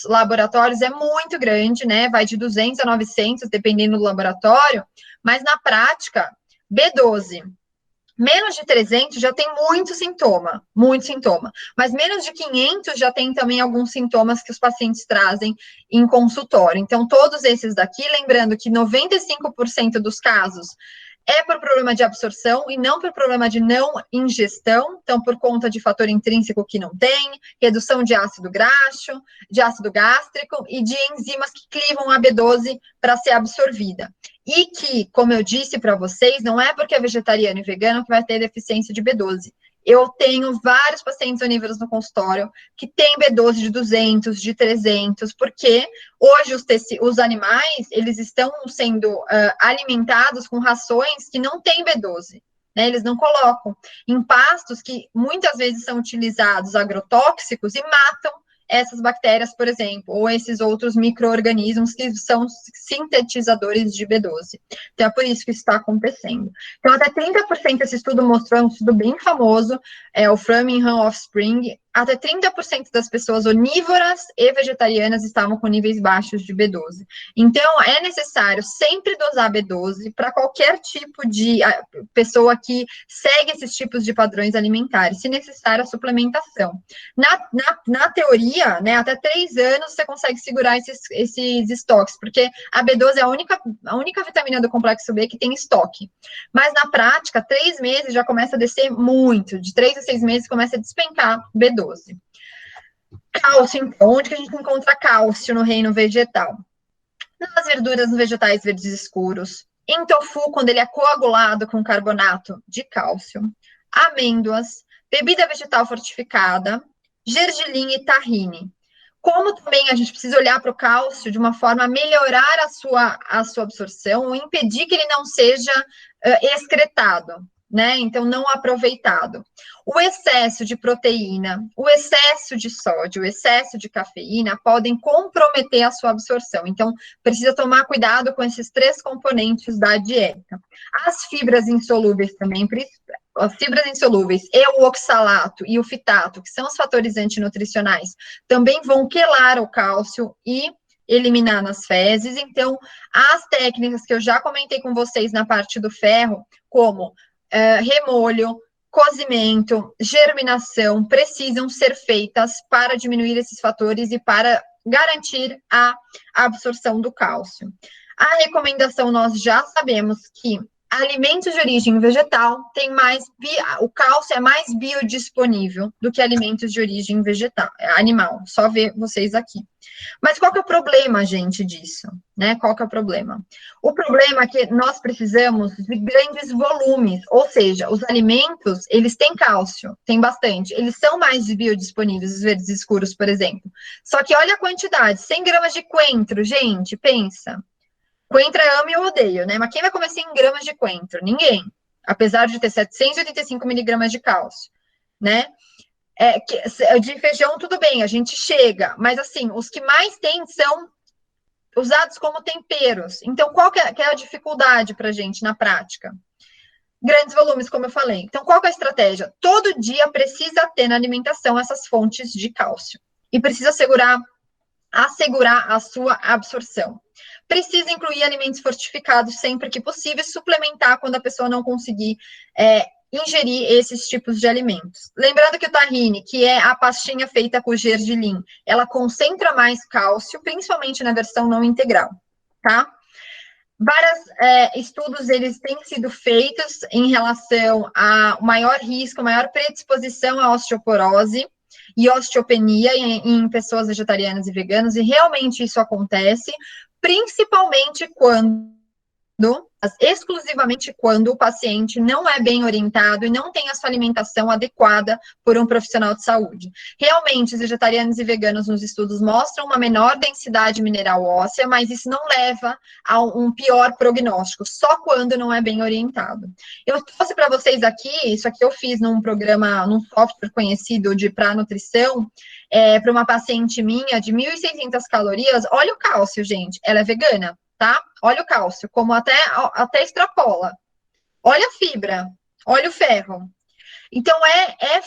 laboratórios é muito grande, né? Vai de 200 a 900, dependendo do laboratório, mas na prática, B12, menos de 300 já tem muito sintoma, mas menos de 500 já tem também alguns sintomas que os pacientes trazem em consultório. Então, todos esses daqui, lembrando que 95% dos casos é por problema de absorção e não por problema de não ingestão, então por conta de fator intrínseco que não tem, redução de ácido graxo, de ácido gástrico e de enzimas que clivam a B12 para ser absorvida. E que, como eu disse para vocês, não é porque é vegetariano e vegano que vai ter deficiência de B12. Eu tenho vários pacientes onívoros no consultório que têm B12 de 200, de 300, porque hoje os animais, eles estão sendo alimentados com rações que não têm B12, né? Eles não colocam em pastos que muitas vezes são utilizados agrotóxicos e matam essas bactérias, por exemplo, ou esses outros micro-organismos que são sintetizadores de B12. Então, é por isso que isso está acontecendo. Então, até 30%, esse estudo mostrou, um estudo bem famoso, o Framingham Offspring, até 30% das pessoas onívoras e vegetarianas estavam com níveis baixos de B12. Então, é necessário sempre dosar B12 para qualquer tipo de pessoa que segue esses tipos de padrões alimentares, se necessário, a suplementação. Na teoria, né, até 3 anos você consegue segurar esses estoques, porque a B12 é a única vitamina do complexo B que tem estoque. Mas na prática, 3 meses já começa a descer muito, de 3 a 6 meses começa a despencar B12. Cálcio, então, onde que a gente encontra cálcio no reino vegetal? Nas verduras, nos vegetais verdes escuros, em tofu, quando ele é coagulado com carbonato de cálcio, amêndoas, bebida vegetal fortificada, gergelim e tahine. Como também a gente precisa olhar para o cálcio de uma forma a melhorar a sua absorção, ou impedir que ele não seja excretado, né? Então, não aproveitado. O excesso de proteína, o excesso de sódio, o excesso de cafeína podem comprometer a sua absorção. Então, precisa tomar cuidado com esses 3 componentes da dieta. As fibras insolúveis também, as fibras insolúveis e o oxalato e o fitato, que são os fatores antinutricionais, também vão quelar o cálcio e eliminar nas fezes. Então, as técnicas que eu já comentei com vocês na parte do ferro, como remolho, cozimento, germinação, precisam ser feitas para diminuir esses fatores e para garantir a absorção do cálcio. A recomendação, nós já sabemos que alimentos de origem vegetal tem o cálcio é mais biodisponível do que alimentos de origem vegetal, animal, só ver vocês aqui. Mas qual que é o problema, gente, disso? Né? Qual que é o problema? O problema é que nós precisamos de grandes volumes, ou seja, os alimentos, eles têm cálcio, tem bastante, eles são mais biodisponíveis, os verdes escuros, por exemplo. Só que olha a quantidade, 100 gramas de coentro, gente, pensa. Coentro amo e odeio, né? Mas quem vai comer 100 gramas de coentro? Ninguém. Apesar de ter 785 miligramas de cálcio, né? De feijão, tudo bem, a gente chega. Mas, assim, os que mais tem são usados como temperos. Então, qual que é a dificuldade para a gente na prática? Grandes volumes, como eu falei. Então, qual que é a estratégia? Todo dia precisa ter na alimentação essas fontes de cálcio. E precisa segurar assegurar a sua absorção. Precisa incluir alimentos fortificados sempre que possível, suplementar quando a pessoa não conseguir ingerir esses tipos de alimentos. Lembrando que o tahine, que é a pastinha feita com gergelim, ela concentra mais cálcio, principalmente na versão não integral, tá? Vários estudos, eles têm sido feitos em relação a maior risco, maior predisposição à osteoporose e osteopenia em pessoas vegetarianas e veganas, e realmente isso acontece, principalmente exclusivamente quando o paciente não é bem orientado e não tem a sua alimentação adequada por um profissional de saúde. Realmente, os vegetarianos e veganos nos estudos mostram uma menor densidade mineral óssea, mas isso não leva a um pior prognóstico, só quando não é bem orientado. Eu trouxe para vocês aqui, isso aqui eu fiz num programa, num software conhecido para nutrição, para uma paciente minha de 1.600 calorias. Olha o cálcio, gente, ela é vegana, tá? Olha o cálcio, como até extrapola. Olha a fibra, olha o ferro. Então,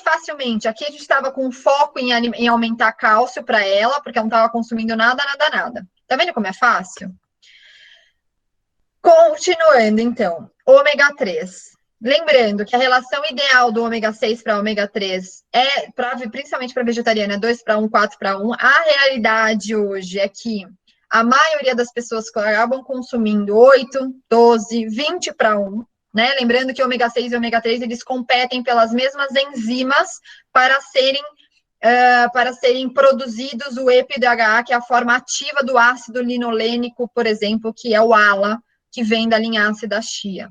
facilmente. Aqui a gente estava com foco em aumentar cálcio para ela, porque ela não estava consumindo nada. Tá vendo como é fácil? Continuando, então. Ômega 3. Lembrando que a relação ideal do ômega 6 para ômega 3 principalmente para vegetariana, é 2:1, 4:1. A realidade hoje é que a maioria das pessoas acabam consumindo 8, 12, 20:1, né? Lembrando que o ômega 6 e o ômega 3, eles competem pelas mesmas enzimas para serem produzidos o EPA-DHA, que é a forma ativa do ácido linolênico, por exemplo, que é o ALA, que vem da linhaça da chia.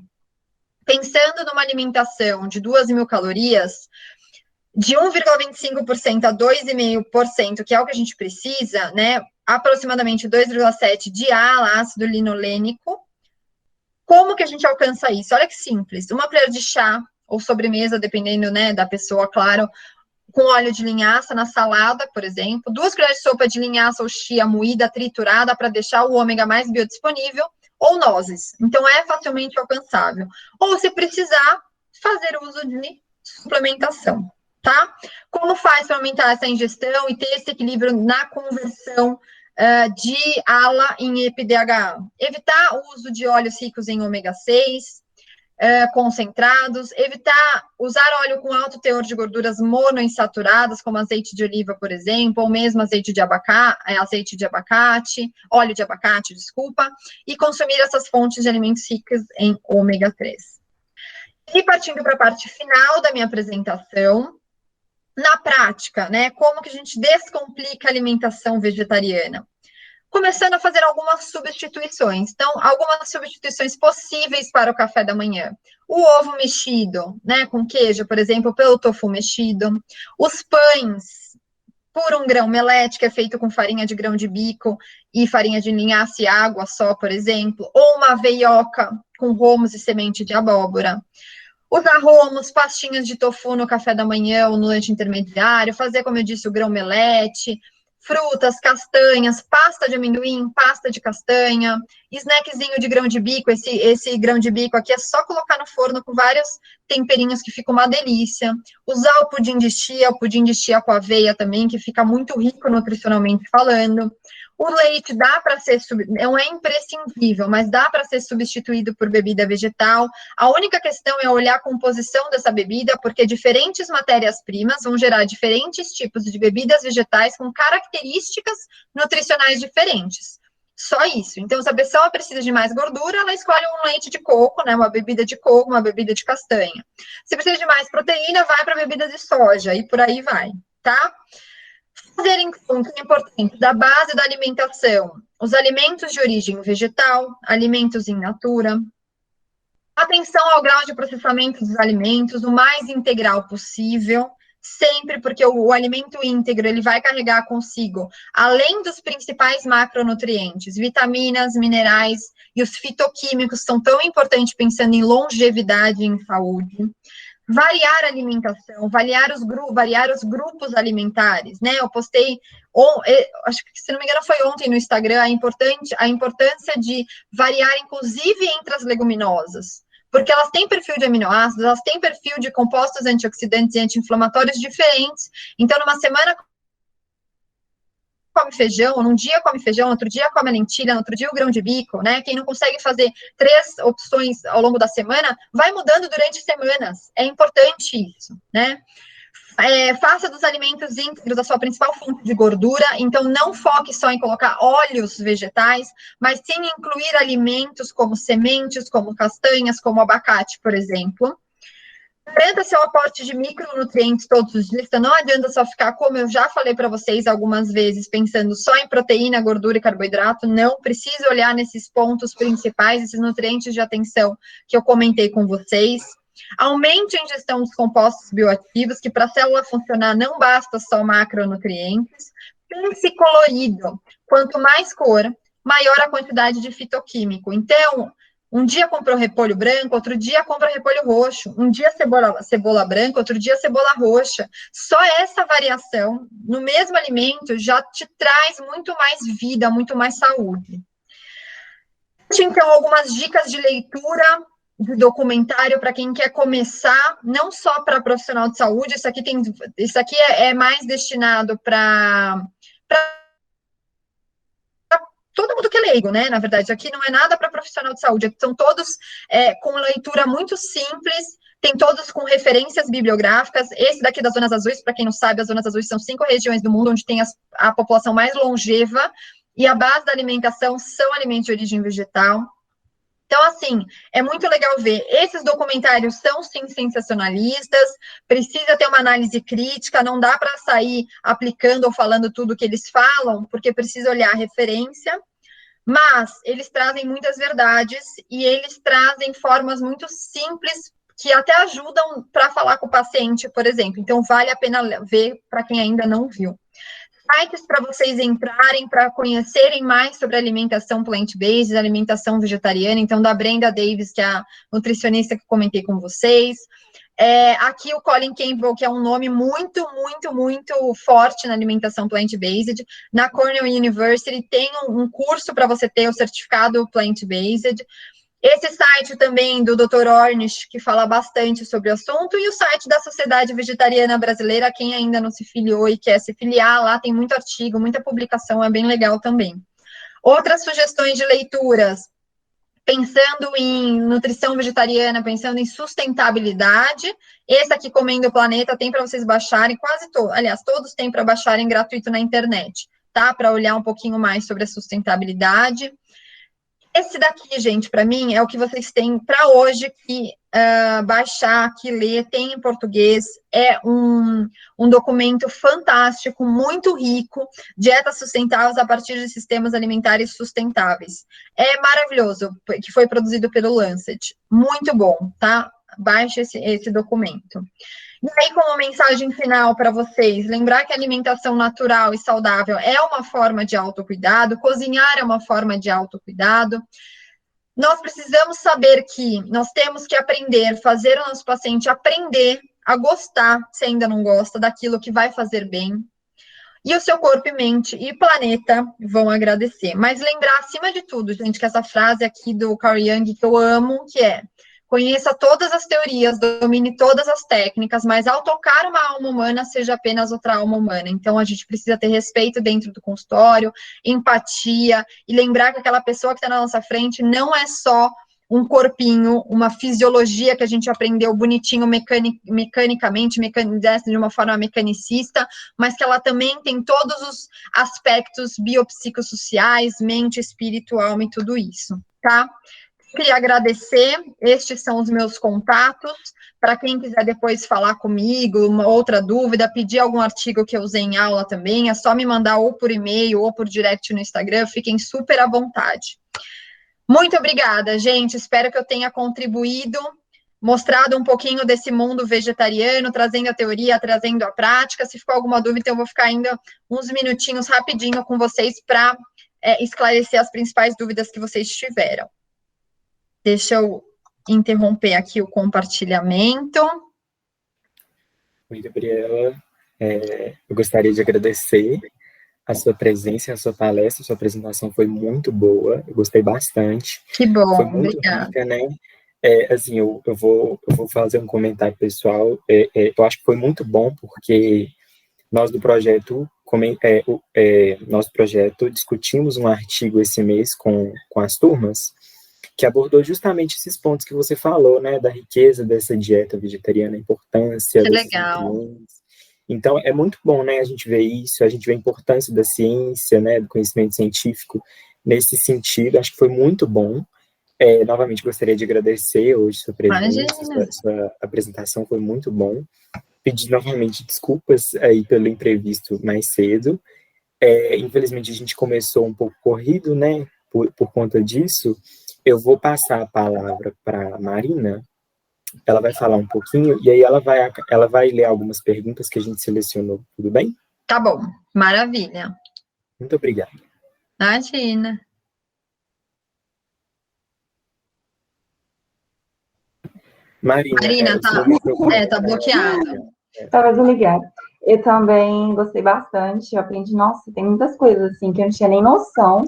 Pensando numa alimentação de 2.000 calorias, de 1,25% a 2,5%, que é o que a gente precisa, né? Aproximadamente 2,7% de ALA, ácido linolênico. Como que a gente alcança isso? Olha que simples. Uma colher de chá ou sobremesa, dependendo, né, da pessoa, claro, com óleo de linhaça na salada, por exemplo. 2 colheres de sopa de linhaça ou chia moída, triturada, para deixar o ômega mais biodisponível, ou nozes. Então, é facilmente alcançável. Ou, se precisar, fazer uso de suplementação, tá? Como faz para aumentar essa ingestão e ter esse equilíbrio na conversão de ALA em EPA-DHA? Evitar o uso de óleos ricos em ômega 6, concentrados, evitar usar óleo com alto teor de gorduras monoinsaturadas, como azeite de oliva, por exemplo, ou mesmo azeite de abacate, óleo de abacate, desculpa, e consumir essas fontes de alimentos ricos em ômega 3. E partindo para a parte final da minha apresentação, na prática, né, como que a gente descomplica a alimentação vegetariana? Começando a fazer algumas substituições. Então, algumas substituições possíveis para o café da manhã. O ovo mexido, né, com queijo, por exemplo, pelo tofu mexido. Os pães por um grão-melete, que é feito com farinha de grão de bico e farinha de linhaça e água só, por exemplo. Ou uma veioca com romos e semente de abóbora. Os arromos, pastinhas de tofu no café da manhã ou no lanche intermediário. Fazer, como eu disse, o grão-melete. Frutas, castanhas, pasta de amendoim, pasta de castanha, snackzinho de grão de bico. Esse grão de bico aqui é só colocar no forno com vários temperinhos, que fica uma delícia. Usar o pudim de chia com aveia também, que fica muito rico nutricionalmente falando. O leite dá para ser, não é imprescindível, mas dá para ser substituído por bebida vegetal. A única questão é olhar a composição dessa bebida, porque diferentes matérias-primas vão gerar diferentes tipos de bebidas vegetais com características nutricionais diferentes. Só isso. Então, se a pessoa precisa de mais gordura, ela escolhe um leite de coco, né? Uma bebida de coco, uma bebida de castanha. Se precisa de mais proteína, vai para bebida de soja e por aí vai, tá? Fazer em conta é importante da base da alimentação, os alimentos de origem vegetal, alimentos in natura, atenção ao grau de processamento dos alimentos, o mais integral possível, sempre, porque o alimento íntegro, ele vai carregar consigo, além dos principais macronutrientes, vitaminas, minerais e os fitoquímicos, são tão importantes pensando em longevidade e em saúde. Variar a alimentação, variar os grupos alimentares, né? Eu postei, acho que, se não me engano, foi ontem no Instagram, a importância de variar, inclusive, entre as leguminosas, porque elas têm perfil de aminoácidos, elas têm perfil de compostos antioxidantes e anti-inflamatórios diferentes. Então, numa semana come feijão, num dia come feijão, outro dia come a lentilha, no outro dia o grão de bico, né? Quem não consegue fazer 3 opções ao longo da semana, vai mudando durante semanas. É importante isso, né? Faça dos alimentos íntegros a sua principal fonte de gordura, então não foque só em colocar óleos vegetais, mas sim incluir alimentos como sementes, como castanhas, como abacate, por exemplo. Garanta seu aporte de micronutrientes todos os dias, então não adianta só ficar, como eu já falei para vocês algumas vezes, pensando só em proteína, gordura e carboidrato, não, precisa olhar nesses pontos principais, esses nutrientes de atenção que eu comentei com vocês. Aumente a ingestão dos compostos bioativos, que para a célula funcionar não basta só macronutrientes. Pense colorido, quanto mais cor, maior a quantidade de fitoquímico. Então, um dia comprou repolho branco, outro dia compra repolho roxo. Um dia cebola branca, outro dia cebola roxa. Só essa variação no mesmo alimento já te traz muito mais vida, muito mais saúde. Então, algumas dicas de leitura, de documentário para quem quer começar, não só para profissional de saúde. Isso aqui é mais destinado para todo mundo que é leigo, né? Na verdade, aqui não é nada para profissional de saúde, são todos com leitura muito simples, tem todos com referências bibliográficas. Esse daqui das Zonas Azuis, para quem não sabe, as Zonas Azuis são 5 regiões do mundo onde tem a população mais longeva, e a base da alimentação são alimentos de origem vegetal. Então, assim, é muito legal ver. Esses documentários são, sim, sensacionalistas, precisa ter uma análise crítica, não dá para sair aplicando ou falando tudo que eles falam, porque precisa olhar a referência, mas eles trazem muitas verdades e eles trazem formas muito simples que até ajudam para falar com o paciente, por exemplo. Então, vale a pena ver para quem ainda não viu. Sites para vocês entrarem, para conhecerem mais sobre alimentação plant-based, alimentação vegetariana. Então, da Brenda Davis, que é a nutricionista que comentei com vocês. Aqui o Colin Campbell, que é um nome muito, muito, muito forte na alimentação plant-based. Na Cornell University tem um curso para você ter o certificado plant-based. Esse site também do Dr. Ornish, que fala bastante sobre o assunto, e o site da Sociedade Vegetariana Brasileira, quem ainda não se filiou e quer se filiar, lá tem muito artigo, muita publicação, é bem legal também. Outras sugestões de leituras, pensando em nutrição vegetariana, pensando em sustentabilidade, esse aqui, Comendo o Planeta, tem para vocês baixarem, quase todos, aliás, todos têm para baixarem gratuito na internet, tá? Para olhar um pouquinho mais sobre a sustentabilidade. Esse daqui, gente, para mim, é o que vocês têm para hoje que baixar, que ler, tem em português, é um documento fantástico, muito rico, dietas sustentáveis a partir de sistemas alimentares sustentáveis. É maravilhoso, que foi produzido pelo Lancet. Muito bom, tá? Baixe esse documento. E aí, como mensagem final para vocês, lembrar que a alimentação natural e saudável é uma forma de autocuidado, cozinhar é uma forma de autocuidado. Nós precisamos saber que nós temos que aprender, fazer o nosso paciente aprender a gostar, se ainda não gosta, daquilo que vai fazer bem. E o seu corpo e mente e planeta vão agradecer. Mas lembrar, acima de tudo, gente, que essa frase aqui do Carl Jung, que eu amo, que é: conheça todas as teorias, domine todas as técnicas, mas ao tocar uma alma humana, seja apenas outra alma humana. Então, a gente precisa ter respeito dentro do consultório, empatia, e lembrar que aquela pessoa que está na nossa frente não é só um corpinho, uma fisiologia que a gente aprendeu bonitinho mecanicamente, de uma forma mecanicista, mas que ela também tem todos os aspectos biopsicossociais, mente, espírito, alma e tudo isso, tá? Queria agradecer, estes são os meus contatos, para quem quiser depois falar comigo, uma outra dúvida, pedir algum artigo que eu usei em aula também, é só me mandar ou por e-mail ou por direct no Instagram, fiquem super à vontade. Muito obrigada, gente, espero que eu tenha contribuído, mostrado um pouquinho desse mundo vegetariano, trazendo a teoria, trazendo a prática. Se ficou alguma dúvida, eu vou ficar ainda uns minutinhos rapidinho com vocês para esclarecer as principais dúvidas que vocês tiveram. Deixa eu interromper aqui o compartilhamento. Oi, Gabriela. Eu gostaria de agradecer a sua presença, a sua palestra, a sua apresentação foi muito boa, eu gostei bastante. Que bom, foi muito obrigada. Rica, né? Assim, eu vou fazer um comentário pessoal. Eu acho que foi muito bom, porque Nós do projeto, nosso projeto, discutimos um artigo esse mês com as turmas, que abordou justamente esses pontos que você falou, né, da riqueza dessa dieta vegetariana, a importância Que desses legal. nutrientes. Então, é muito bom, né, a gente ver isso, a gente vê a importância da ciência, né, do conhecimento científico nesse sentido, acho que foi muito bom. Novamente, gostaria de agradecer hoje sua presença, Imagina. sua apresentação foi muito bom. Pedir novamente desculpas aí pelo imprevisto mais cedo. Infelizmente, a gente começou um pouco corrido, né, por conta disso. Eu vou passar a palavra para a Marina, ela vai falar um pouquinho, e aí ela vai ler algumas perguntas que a gente selecionou, tudo bem? Tá bom, maravilha. Muito obrigado. Imagina. Marina, Marina, o seu microfone tá bloqueado. Estava desligado. Eu também gostei bastante. Eu aprendi, nossa, tem muitas coisas assim que eu não tinha nem noção.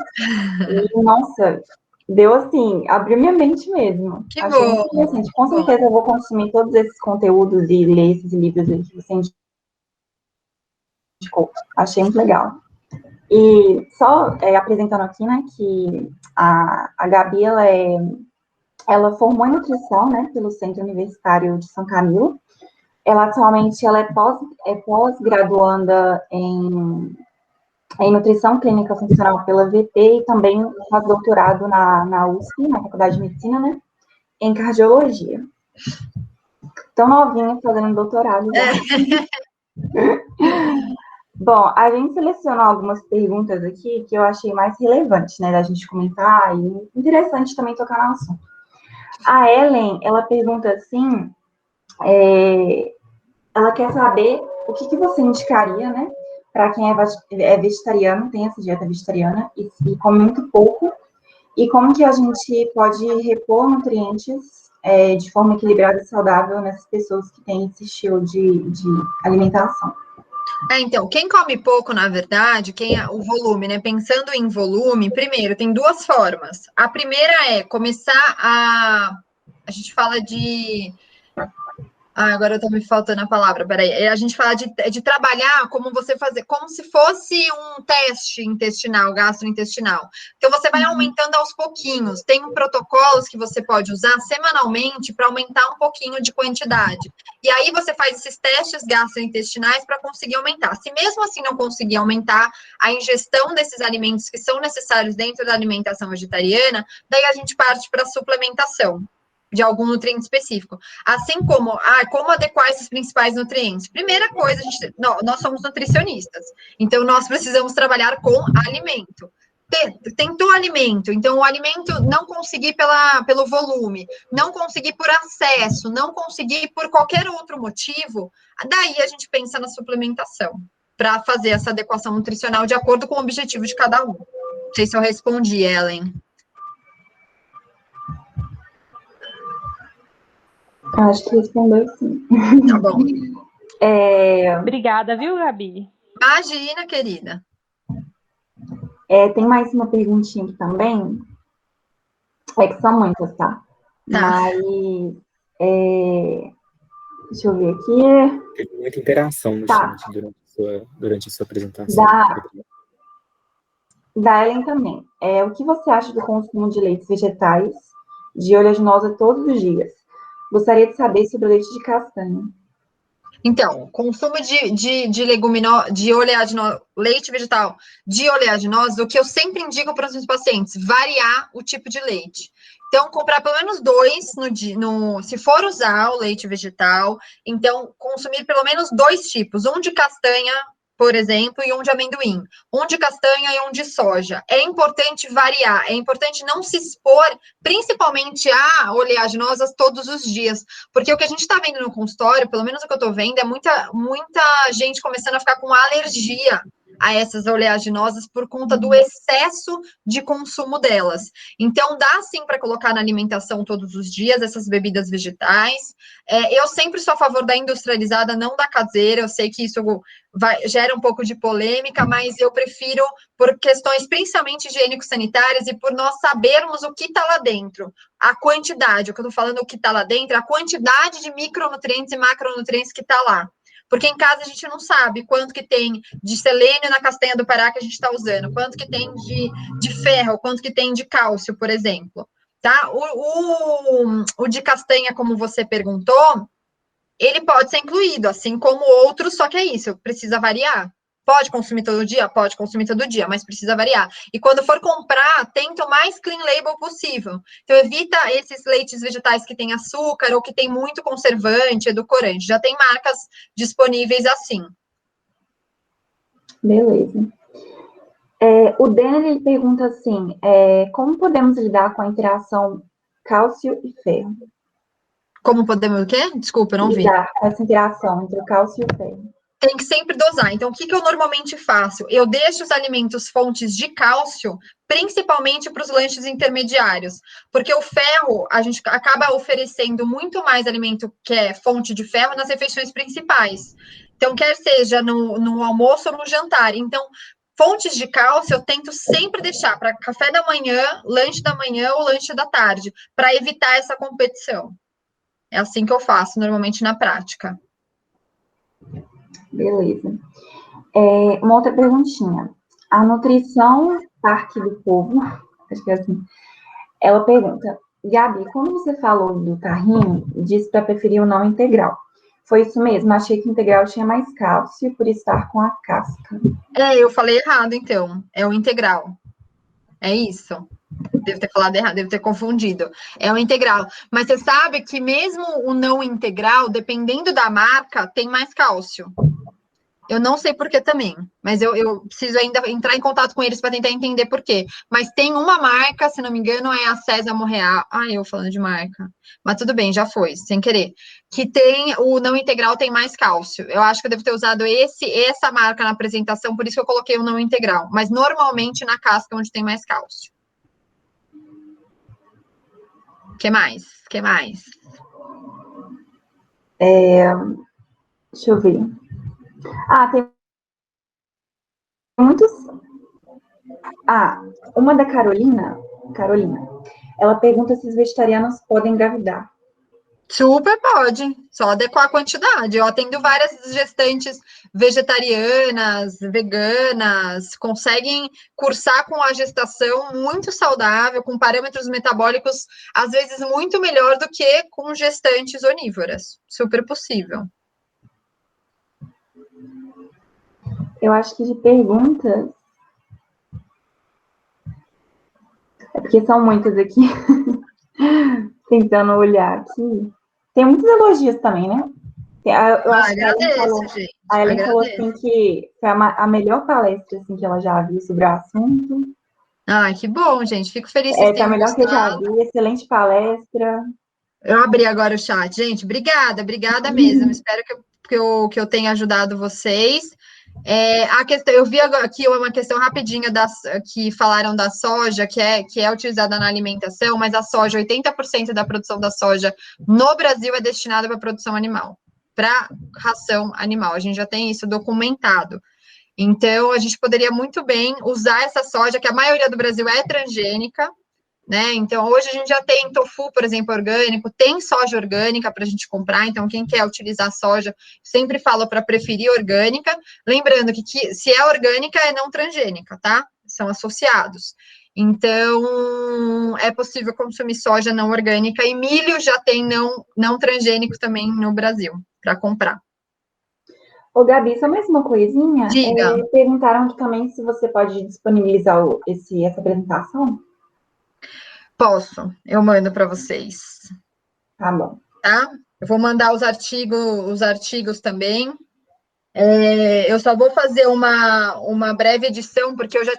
E, nossa, deu assim, abriu minha mente mesmo. Que Achei muito bom. interessante. Com certeza eu vou consumir todos esses conteúdos e ler esses livros aí que você indicou. Achei muito legal. E só apresentando aqui, né, que a Gabi, ela formou em nutrição, né, pelo Centro Universitário de São Camilo. Ela atualmente ela é pós-graduanda em nutrição clínica funcional pela VT e também faz doutorado na USP, na Faculdade de Medicina, né, em cardiologia. Tão novinha fazendo doutorado já. Bom, a gente selecionou algumas perguntas aqui que eu achei mais relevantes, né, da gente comentar e interessante também tocar no assunto. A Ellen, ela pergunta assim, ela quer saber o que você indicaria, né, para quem é vegetariano, tem essa dieta vegetariana e come muito pouco, e como que a gente pode repor nutrientes de forma equilibrada e saudável nessas pessoas que têm esse estilo de alimentação. Então, quem come pouco, na verdade, o volume, né? Pensando em volume, primeiro, tem duas formas. A primeira é começar a gente fala de. Agora eu tô me faltando a palavra, peraí. A gente fala de trabalhar como você fazer, como se fosse um teste intestinal, gastrointestinal. Então, você vai aumentando aos pouquinhos. Tem protocolos que você pode usar semanalmente para aumentar um pouquinho de quantidade. E aí você faz esses testes gastrointestinais para conseguir aumentar. Se mesmo assim não conseguir aumentar a ingestão desses alimentos que são necessários dentro da alimentação vegetariana, daí a gente parte para a suplementação de algum nutriente específico. Assim como, como adequar esses principais nutrientes? Primeira coisa, nós somos nutricionistas, então nós precisamos trabalhar com alimento. Tentou alimento, então o alimento não conseguir pelo volume, não conseguir por acesso, não conseguir por qualquer outro motivo, daí a gente pensa na suplementação, para fazer essa adequação nutricional de acordo com o objetivo de cada um. Não sei se eu respondi, Ellen. Acho que respondeu sim. Tá bom. Obrigada, viu, Gabi? Imagina, querida. Tem mais uma perguntinha aqui também. Que são muitas, tá? Mas, deixa eu ver aqui. Teve muita interação no chat durante a sua apresentação. Da Ellen também. O que você acha do consumo de leites vegetais de oleaginosa todos os dias? Gostaria de saber sobre o leite de castanha. Então, consumo de leguminosa, de oleaginosa, leite vegetal de oleaginosa, o que eu sempre indico para os meus pacientes, variar o tipo de leite. Então, comprar pelo menos 2 se for usar o leite vegetal, então consumir pelo menos 2 tipos, um de castanha, por exemplo, e um de amendoim, um de castanha e um de soja. É importante variar, é importante não se expor, principalmente a oleaginosas todos os dias, porque o que a gente está vendo no consultório, pelo menos o que eu estou vendo, é muita gente começando a ficar com alergia a essas oleaginosas por conta do excesso de consumo delas. Então, dá sim para colocar na alimentação todos os dias essas bebidas vegetais. Eu sempre sou a favor da industrializada, não da caseira. Eu sei que isso gera um pouco de polêmica, mas eu prefiro por questões principalmente higiênico-sanitárias e por nós sabermos o que está lá dentro. A quantidade, o que eu estou falando, o que está lá dentro, a quantidade de micronutrientes e macronutrientes que está lá. Porque em casa a gente não sabe quanto que tem de selênio na castanha do Pará que a gente está usando, quanto que tem de ferro, quanto que tem de cálcio, por exemplo. Tá? O de castanha, como você perguntou, ele pode ser incluído, assim como outros, só que é isso, precisa variar. Pode consumir todo dia? Pode consumir todo dia, mas precisa variar. E quando for comprar, tenta o mais clean label possível. Então, evita esses leites vegetais que têm açúcar ou que tem muito conservante, edulcorante. Já tem marcas disponíveis assim. Beleza. O Danny pergunta assim, como podemos lidar com a interação cálcio e ferro? Como podemos o quê? Desculpa, eu não vi. Lidar com essa interação entre o cálcio e o ferro. Tem que sempre dosar. Então, o que eu normalmente faço? Eu deixo os alimentos fontes de cálcio, principalmente para os lanches intermediários, porque o ferro, a gente acaba oferecendo muito mais alimento que é fonte de ferro nas refeições principais. Então, quer seja no almoço ou no jantar. Então, fontes de cálcio eu tento sempre deixar para café da manhã, lanche da manhã ou lanche da tarde, para evitar essa competição. É assim que eu faço normalmente na prática. Beleza. Uma outra perguntinha. A Nutrição Parque do Povo, acho que é assim, ela pergunta, Gabi, quando você falou do carrinho, disse para preferir o não integral. Foi isso mesmo, achei que o integral tinha mais cálcio por estar com a casca. Eu falei errado, então. É o integral. É isso. Devo ter falado errado, devo ter confundido. É o integral. Mas você sabe que mesmo o não integral, dependendo da marca, tem mais cálcio. Eu não sei por que também, mas eu preciso ainda entrar em contato com eles para tentar entender por quê. Mas tem uma marca, se não me engano, é a Sésamo Real. Eu falando de marca. Mas tudo bem, já foi, sem querer. Que tem o não integral tem mais cálcio. Eu acho que eu devo ter usado essa marca na apresentação, por isso que eu coloquei o não integral. Mas normalmente na casca é onde tem mais cálcio. O que mais? Deixa eu ver. Tem muitos. Uma da Carolina, ela pergunta se os vegetarianos podem engravidar. Super pode, só adequar a quantidade. Eu atendo várias gestantes vegetarianas, veganas, conseguem cursar com a gestação muito saudável, com parâmetros metabólicos, às vezes, muito melhor do que com gestantes onívoras. Super possível. Eu acho que de perguntas... É porque são muitas aqui. Tentando olhar aqui. Tem muitos elogios também, né? Eu acho que a Ellen falou assim que foi a melhor palestra assim, que ela já viu sobre o assunto. Que bom, gente. Fico feliz que vocês tenham gostado. Foi a melhor que eu já vi. Excelente palestra. Eu abri agora o chat. Gente, obrigada mesmo. Espero que eu tenha ajudado vocês. A questão, eu vi aqui uma questão rapidinha que falaram da soja, que é utilizada na alimentação, mas a soja, 80% da produção da soja no Brasil é destinada para produção animal, para ração animal. A gente já tem isso documentado. Então, a gente poderia muito bem usar essa soja, que a maioria do Brasil é transgênica, né? Então, hoje a gente já tem tofu, por exemplo, orgânico, tem soja orgânica para a gente comprar. Então, quem quer utilizar soja, sempre fala para preferir orgânica. Lembrando que se é orgânica, é não transgênica, tá? São associados. Então, é possível consumir soja não orgânica e milho já tem não transgênico também no Brasil para comprar. Ô, Gabi, só mais uma coisinha. Diga. Perguntaram também se você pode disponibilizar essa apresentação. Posso, eu mando para vocês. Tá bom. Tá? Eu vou mandar os artigos também. Eu só vou fazer uma breve edição, porque eu já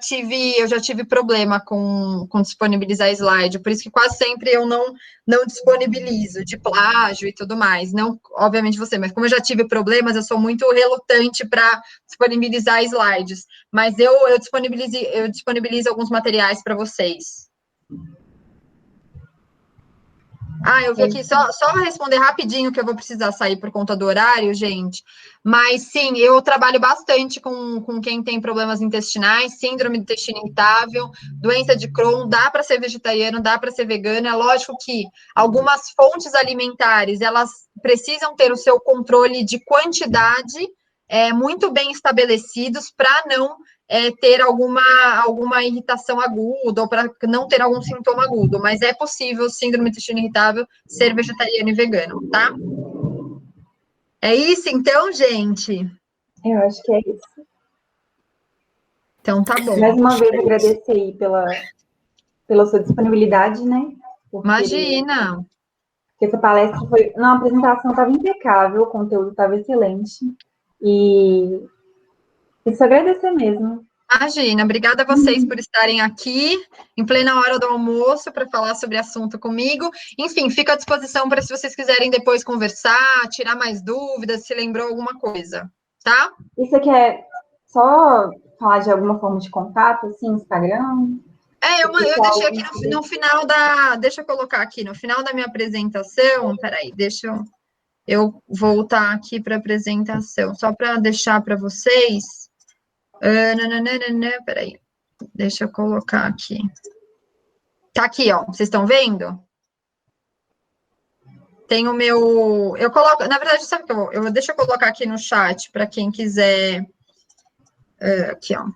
tive problema com disponibilizar slide, por isso que quase sempre eu não disponibilizo, de plágio e tudo mais. Não, obviamente você, mas como eu já tive problemas, eu sou muito relutante para disponibilizar slides. Mas eu disponibilizo alguns materiais para vocês. Eu vi aqui, só responder rapidinho, que eu vou precisar sair por conta do horário, gente. Mas, sim, eu trabalho bastante com quem tem problemas intestinais, síndrome do intestino irritável, doença de Crohn, dá para ser vegetariano, dá para ser vegano. É lógico que algumas fontes alimentares, elas precisam ter o seu controle de quantidade muito bem estabelecidos para não ter alguma irritação aguda ou para não ter algum sintoma agudo, mas é possível, síndrome do intestino irritável, ser vegetariano e vegano, tá? É isso então, gente? Eu acho que é isso. Então tá bom. Mais uma vez, agradecer aí pela sua disponibilidade, né? Imagina! Porque essa palestra foi... Não, a apresentação estava impecável, o conteúdo estava excelente. E isso agradecer mesmo. Imagina, obrigada a vocês por estarem aqui em plena hora do almoço para falar sobre assunto comigo. Enfim, fico à disposição para se vocês quiserem depois conversar, tirar mais dúvidas, se lembrou alguma coisa, tá? E você quer só falar de alguma forma de contato, assim, Instagram? Eu deixei aqui no final deixa eu colocar aqui, no final da minha apresentação, peraí, deixa eu voltar aqui para a apresentação, só para deixar para vocês. Peraí, deixa eu colocar aqui. Tá aqui, ó, vocês estão vendo? Tem o meu... Eu coloco... Na verdade, sabe o que deixa eu colocar aqui no chat para quem quiser... aqui, ó.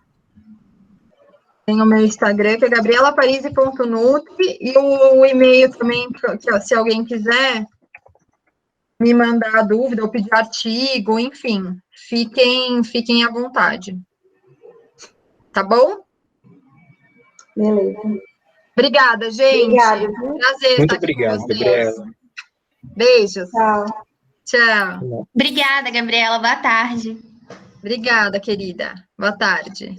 Tem o meu Instagram, que é gabrielaparise.nutri, e o e-mail também, que ó, se alguém quiser me mandar dúvida ou pedir artigo, enfim, fiquem à vontade. Tá bom? Beleza. Obrigada, gente. Obrigada. Prazer Muito estar aqui obrigado, com vocês. Gabriela. Beijos. Tchau. Tchau. Obrigada, Gabriela. Boa tarde. Obrigada, querida. Boa tarde.